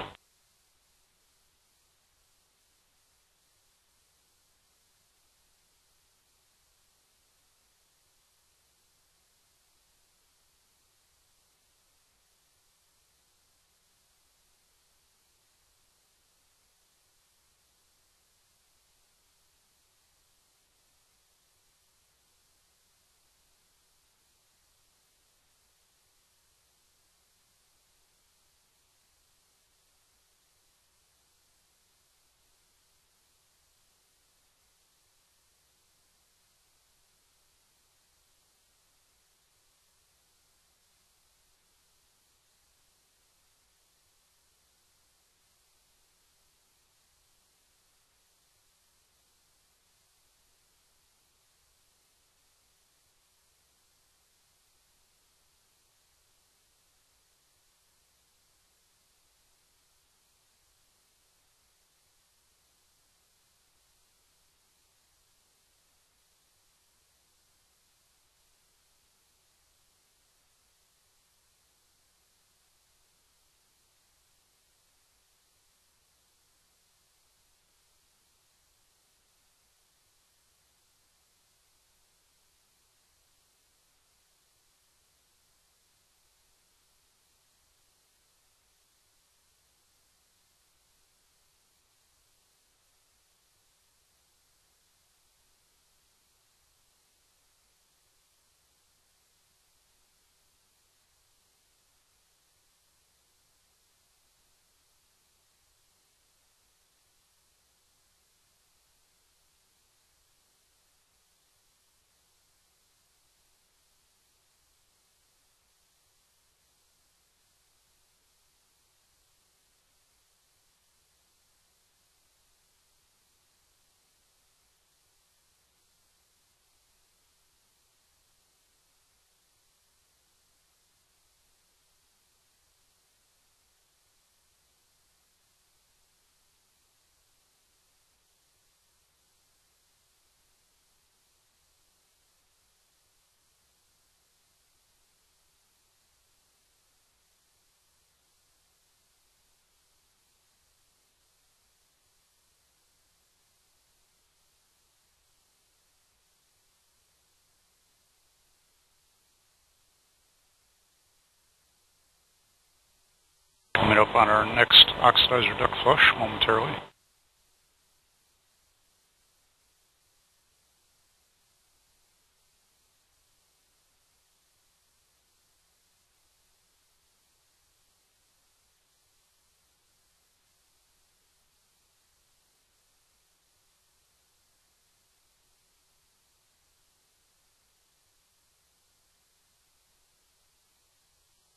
Coming up on our next oxidizer duct flush momentarily.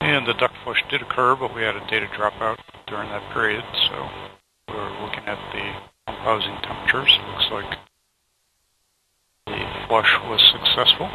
And the duct flush did occur, but we had a data dropout during that period, so we're looking at the pump housing temperatures. Looks like the flush was successful.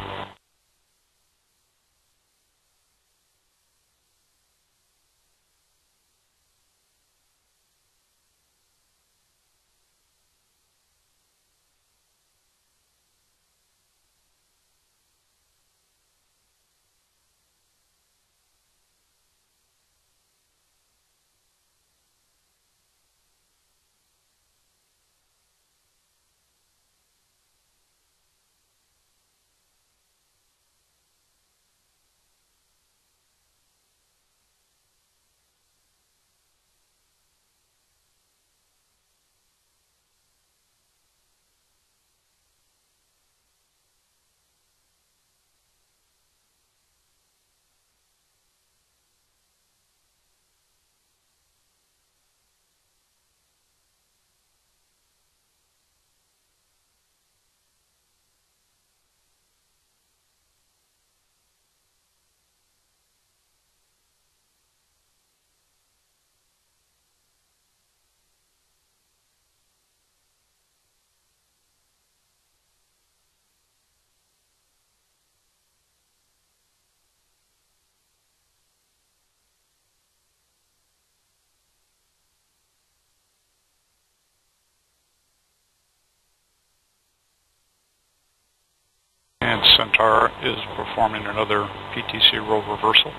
Centaur is performing another PTC roll reversal.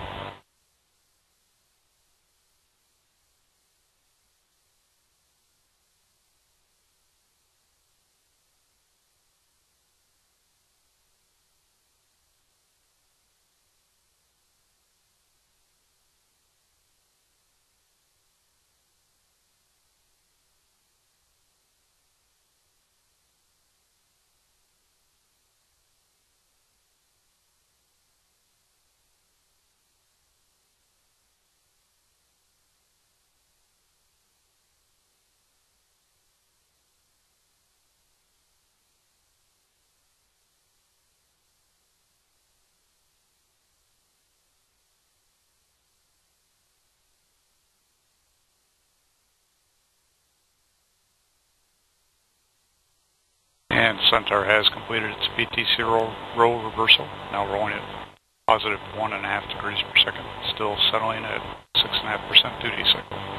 And Centaur has completed its PTC roll reversal, now rolling at positive 1.5 degrees per second, still settling at 6.5% duty cycle.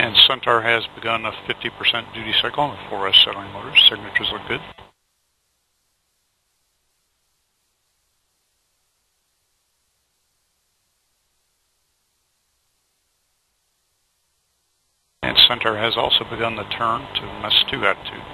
And Centaur has begun a 50% duty cycle on the 4S settling motors. Signatures look good. And Centaur has also begun the turn to MS2 attitude.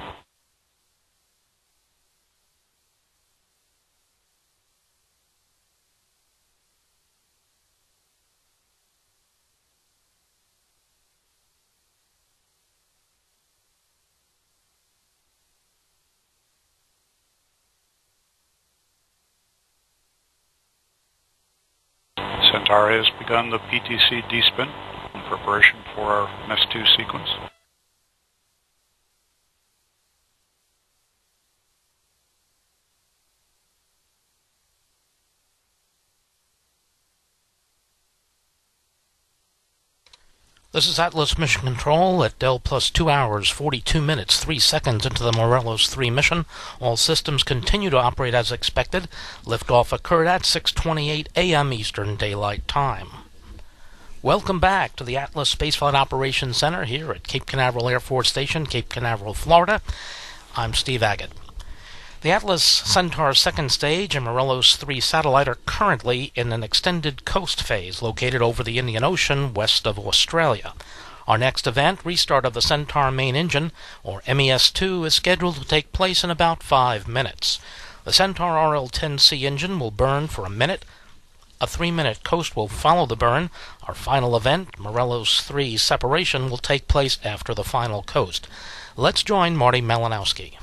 Centaur has begun the PTC D-spin in preparation for our MS2 sequence. This is Atlas Mission Control at Del plus 2 hours, 42 minutes, 3 seconds into the Morelos-3 mission. All systems continue to operate as expected. Liftoff occurred at 6:28 a.m. Eastern Daylight Time. Welcome back to the Atlas Spaceflight Operations Center here at Cape Canaveral Air Force Station, Cape Canaveral, Florida. I'm Steve Agate. The Atlas Centaur second stage and Morelos-3 satellite are currently in an extended coast phase located over the Indian Ocean west of Australia. Our next event, restart of the Centaur main engine, or MES-2, is scheduled to take place in about 5 minutes. The Centaur RL-10C engine will burn for a minute. A 3-minute coast will follow the burn. Our final event, Morelos-3 separation, will take place after the final coast. Let's join Marty Malinowski.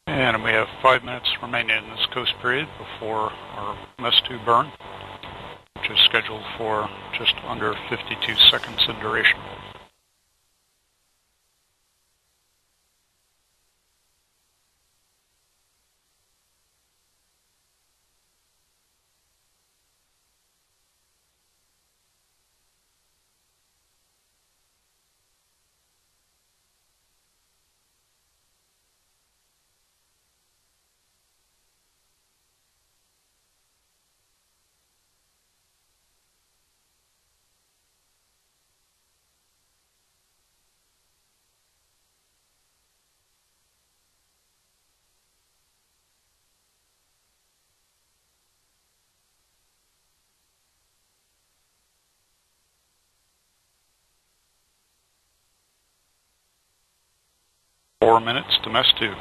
And we have 5 minutes remaining in this coast period before our MS2 burn, which is scheduled for just under 52 seconds in duration. Four minutes to MES2.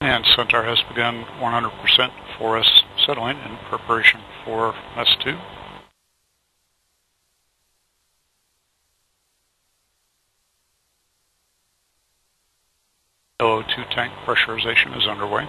And Centaur has begun 100% 4S settling in preparation for MES2. LO2 tank pressurization is underway.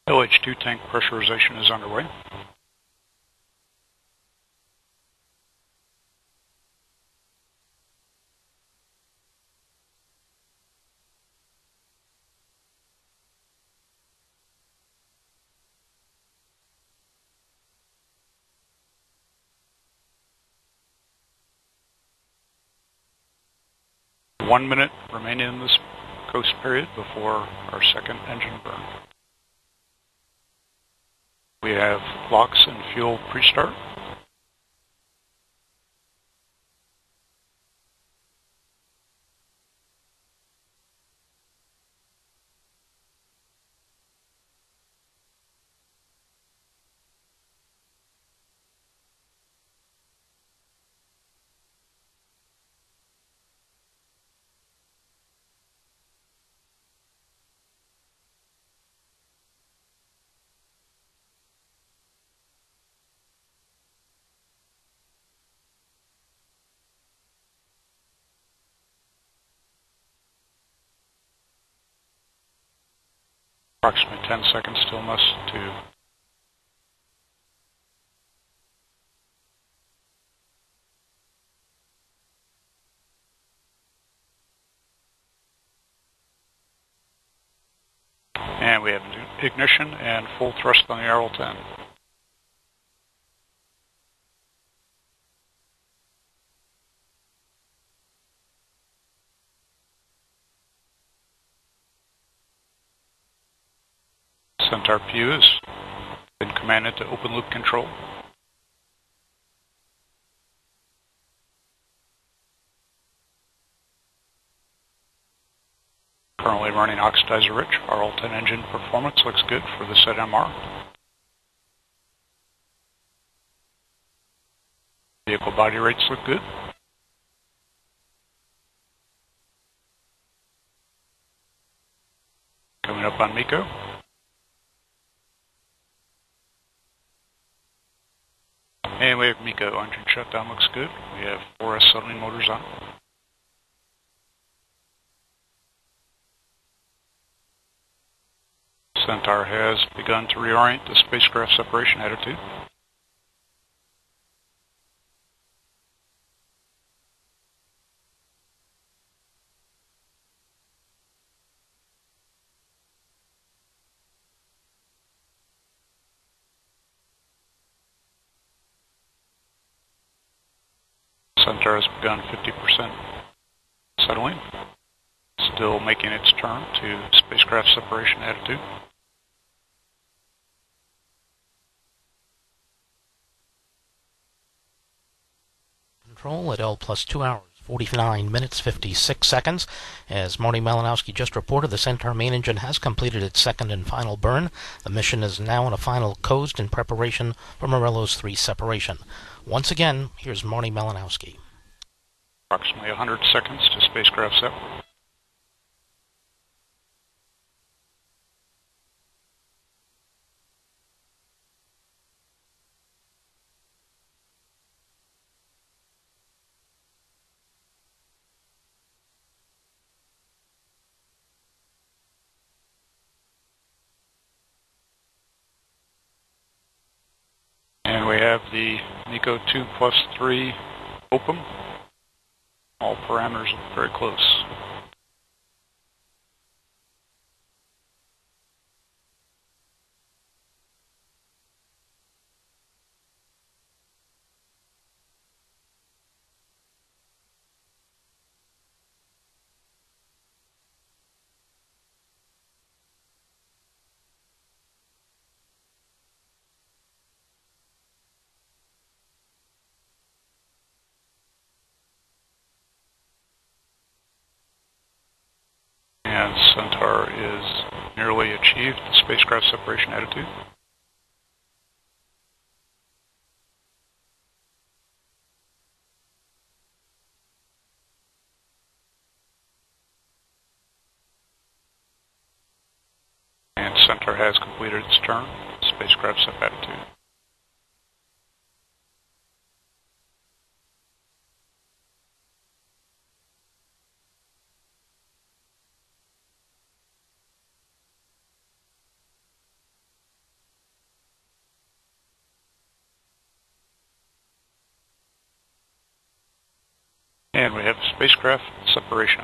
LH2 tank pressurization is underway. One minute remaining in this coast period before our second engine burn. We have LOX and fuel pre-start. Approximately 10 seconds stillness to and we have ignition and full thrust on the RL-10. Centaur Pew has been commanded to open loop control. Currently running oxidizer rich. RL-10 engine performance looks good for the ZMR. Vehicle body rates look good. Coming up on MECO. And we have MECO. Engine shutdown looks good. We have 4 acetylene motors on. Centaur has begun to reorient the spacecraft separation attitude. Centaur has begun 50% settling, still making its turn to spacecraft separation attitude. Control at L plus 2 hours, 49 minutes, 56 seconds. As Marty Malinowski just reported, the Centaur main engine has completed its second and final burn. The mission is now in a final coast in preparation for Morelos-3 separation. Once again, here's Marty Malinowski. Approximately 100 seconds to spacecraft sep. And we have the MECO 2 plus 3 open. All parameters are very close. And Centaur is nearly achieved the spacecraft separation attitude. And Centaur has completed its turn, spacecraft sep attitude. And we have spacecraft separation.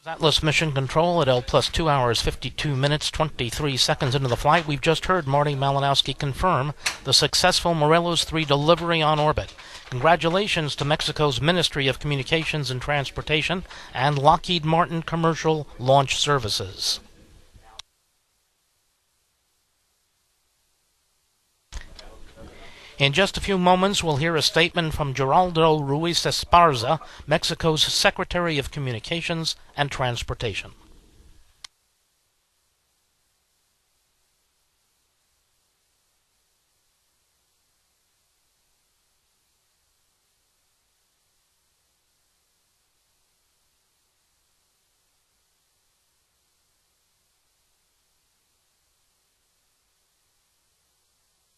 Atlas Mission Control at L plus 2 hours, 52 minutes, 23 seconds into the flight. We've just heard Marty Malinowski confirm the successful Morelos-3 delivery on orbit. Congratulations to Mexico's Ministry of Communications and Transportation and Lockheed Martin Commercial Launch Services. In just a few moments, we'll hear a statement from Geraldo Ruiz Esparza, Mexico's Secretary of Communications and Transportation.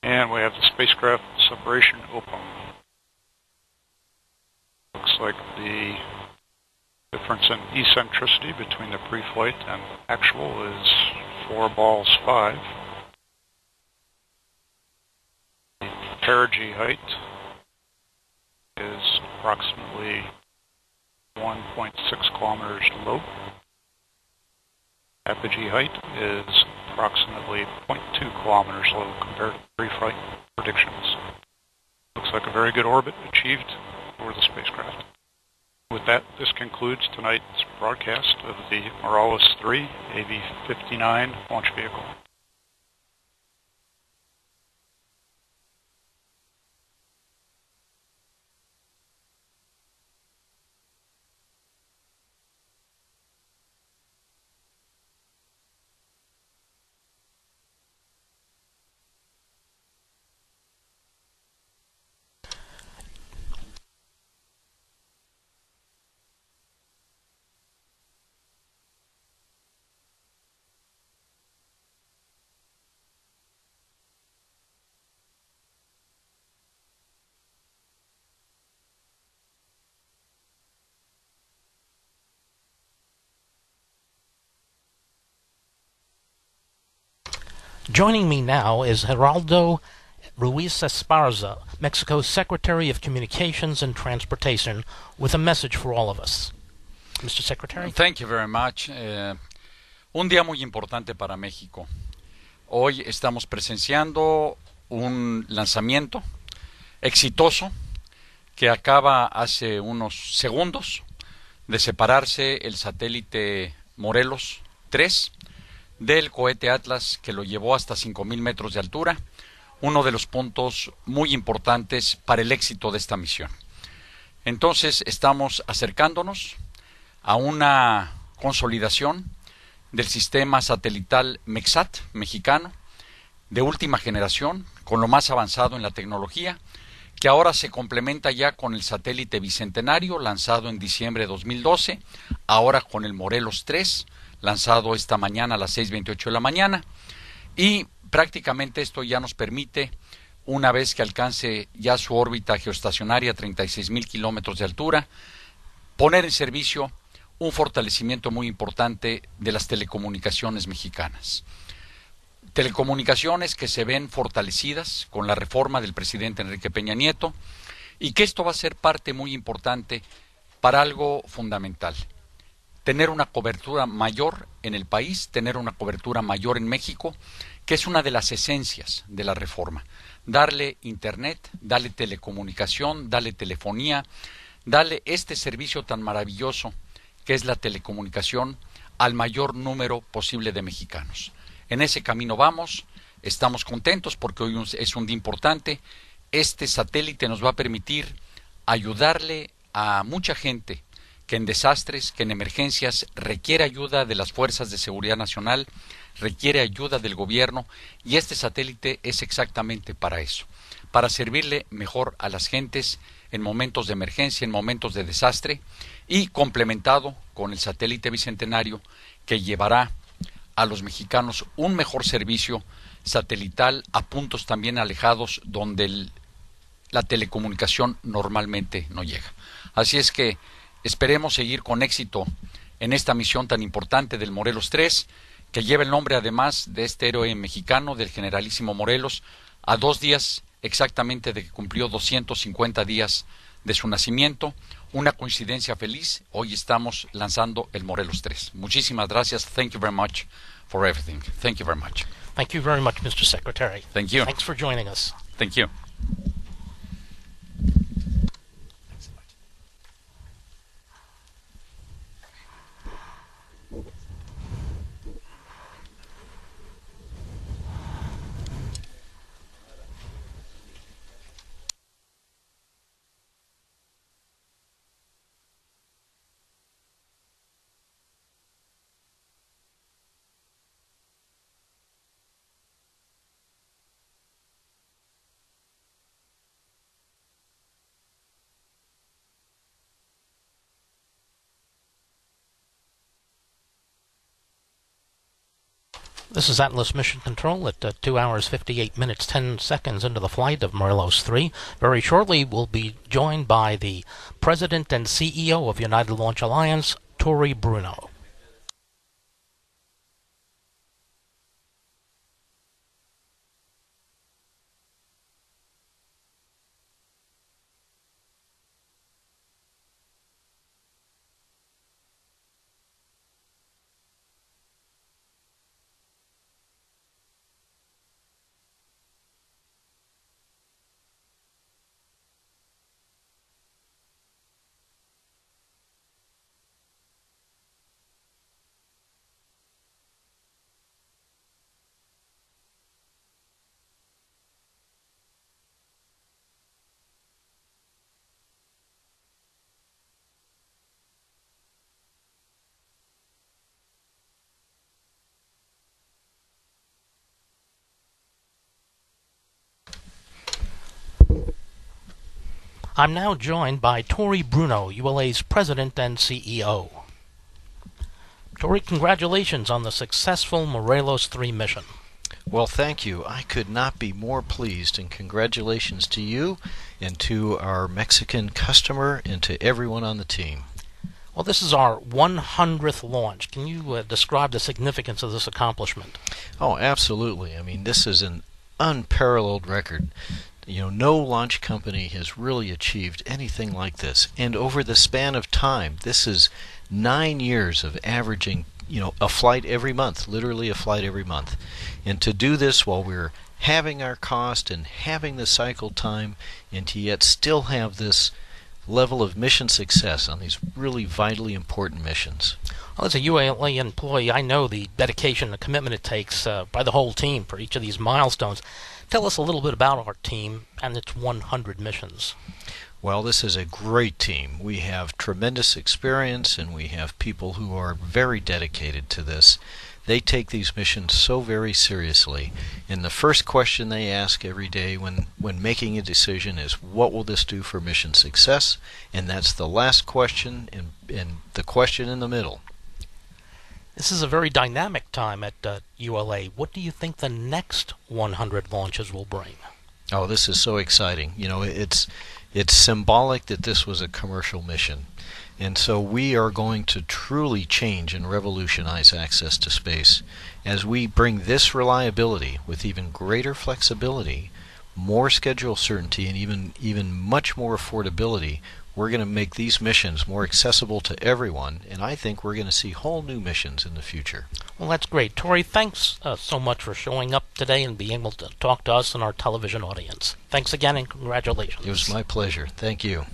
And we have the spacecraft separation open. Looks like the difference in eccentricity between the pre-flight and actual is 4 balls 5. The perigee height is approximately 1.6 kilometers low. Apogee height is approximately 0.2 kilometers low compared to pre-flight predictions. Looks like a very good orbit achieved for the spacecraft. With that, this concludes tonight's broadcast of the Morelos-3 AV-059 launch vehicle. Joining me now is Geraldo Ruiz Esparza, Mexico's Secretary of Communications and Transportation, with a message for all of us. Mr. Secretary. Thank you very much. Un día muy importante para México. Hoy estamos presenciando un lanzamiento exitoso que acaba hace unos segundos de separarse el satélite Morelos-3 del cohete Atlas, que lo llevó hasta 5,000 metros de altura, uno de los puntos muy importantes para el éxito de esta misión. Entonces estamos acercándonos a una consolidación del sistema satelital MEXAT mexicano de última generación, con lo más avanzado en la tecnología, que ahora se complementa ya con el satélite bicentenario lanzado en diciembre de 2012, ahora con el Morelos-3, lanzado esta mañana a las 6:28 de la mañana, y prácticamente esto ya nos permite, una vez que alcance ya su órbita geoestacionaria, 36,000 kilómetros de altura, poner en servicio un fortalecimiento muy importante de las telecomunicaciones mexicanas. Telecomunicaciones que se ven fortalecidas con la reforma del presidente Enrique Peña Nieto, y que esto va a ser parte muy importante para algo fundamental: tener una cobertura mayor en el país, tener una cobertura mayor en México, que es una de las esencias de la reforma. Darle internet, darle telecomunicación, darle telefonía, darle este servicio tan maravilloso que es la telecomunicación al mayor número posible de mexicanos. En ese camino vamos, estamos contentos porque hoy es un día importante. Este satélite nos va a permitir ayudarle a mucha gente que en desastres, que en emergencias requiere ayuda de las fuerzas de seguridad nacional, requiere ayuda del gobierno, y este satélite es exactamente para eso, para servirle mejor a las gentes en momentos de emergencia, en momentos de desastre, y complementado con el satélite bicentenario, que llevará a los mexicanos un mejor servicio satelital a puntos también alejados donde la telecomunicación normalmente no llega. Así es que esperemos seguir con éxito en esta misión tan importante del Morelos-3, que lleva el nombre además de este héroe mexicano, del generalísimo Morelos, a 2 días exactamente de que cumplió 250 días de su nacimiento. Una coincidencia feliz, hoy estamos lanzando el Morelos-3. Muchísimas gracias. Thank you very much for everything. Thank you very much. Thank you very much, Mr. Secretary. Thank you. Thanks for joining us. Thank you. This is Atlas Mission Control at 2 hours 58 minutes 10 seconds into the flight of Morelos-3. Very shortly we'll be joined by the President and CEO of United Launch Alliance, Tori Bruno. I'm now joined by Tori Bruno, ULA's President and CEO. Tori, congratulations on the successful Morelos-3 mission. Well, thank you. I could not be more pleased, and congratulations to you and to our Mexican customer and to everyone on the team. Well, this is our 100th launch. Can you describe the significance of this accomplishment? Oh, absolutely. I mean, this is an unparalleled record. You know, no launch company has really achieved anything like this. And over the span of time, this is 9 years of averaging, a flight every month, literally a flight every month. And to do this while we're having our cost and having the cycle time, and to yet still have this level of mission success on these really vitally important missions. Well, as a ULA employee, I know the dedication and commitment it takes by the whole team for each of these milestones. Tell us a little bit about our team and its 100 missions. Well, this is a great team. We have tremendous experience, and we have people who are very dedicated to this. They take these missions so very seriously. And the first question they ask every day when making a decision is, what will this do for mission success? And that's the last question and the question in the middle. This is a very dynamic time at ULA. What do you think the next 100 launches will bring? Oh, this is so exciting. It's symbolic that this was a commercial mission. And so we are going to truly change and revolutionize access to space as we bring this reliability with even greater flexibility, more schedule certainty, and even much more affordability. We're going to make these missions more accessible to everyone, and I think we're going to see whole new missions in the future. Well, that's great. Tori, thanks so much for showing up today and being able to talk to us and our television audience. Thanks again, and congratulations. It was my pleasure. Thank you.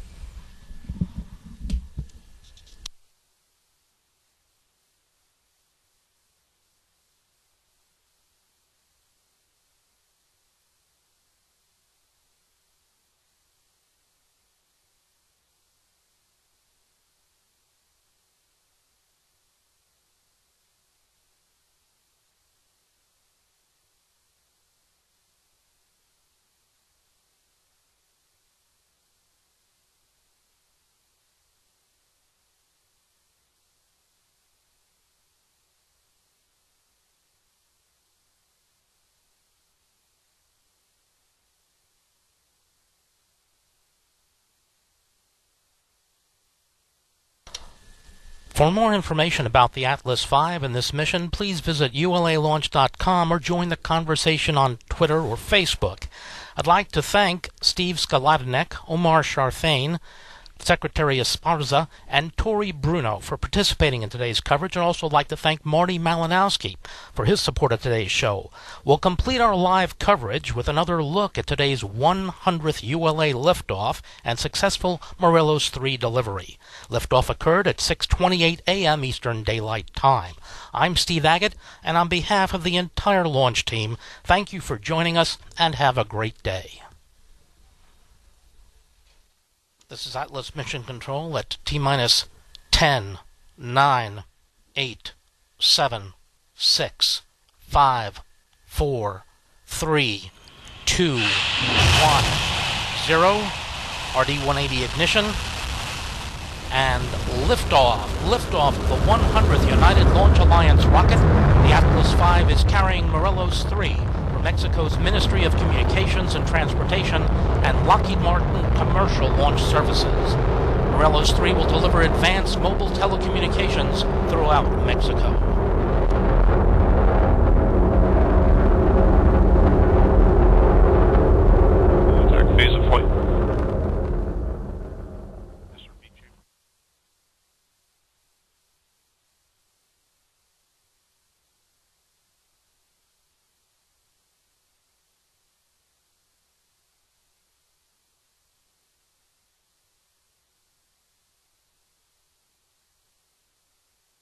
For more information about the Atlas V and this mission, please visit ulalaunch.com or join the conversation on Twitter or Facebook. I'd like to thank Steve Skaladinek, Omar Sharfane, Secretary Esparza, and Tori Bruno for participating in today's coverage. I'd also like to thank Marty Malinowski for his support of today's show. We'll complete our live coverage with another look at today's 100th ULA liftoff and successful Morelos-3 delivery. Liftoff occurred at 6:28 a.m. Eastern Daylight Time. I'm Steve Agate, and on behalf of the entire launch team, thank you for joining us and have a great day. This is Atlas Mission Control at T-minus 10, 9, 8, 7, 6, 5, 4, 3, 2, 1, 0. RD-180 ignition. And liftoff. Liftoff of the 100th United Launch Alliance rocket. The Atlas V is carrying Morelos-3 for Mexico's Ministry of Communications and Transportation and Lockheed Martin Commercial Launch Services. Morelos-3 will deliver advanced mobile telecommunications throughout Mexico.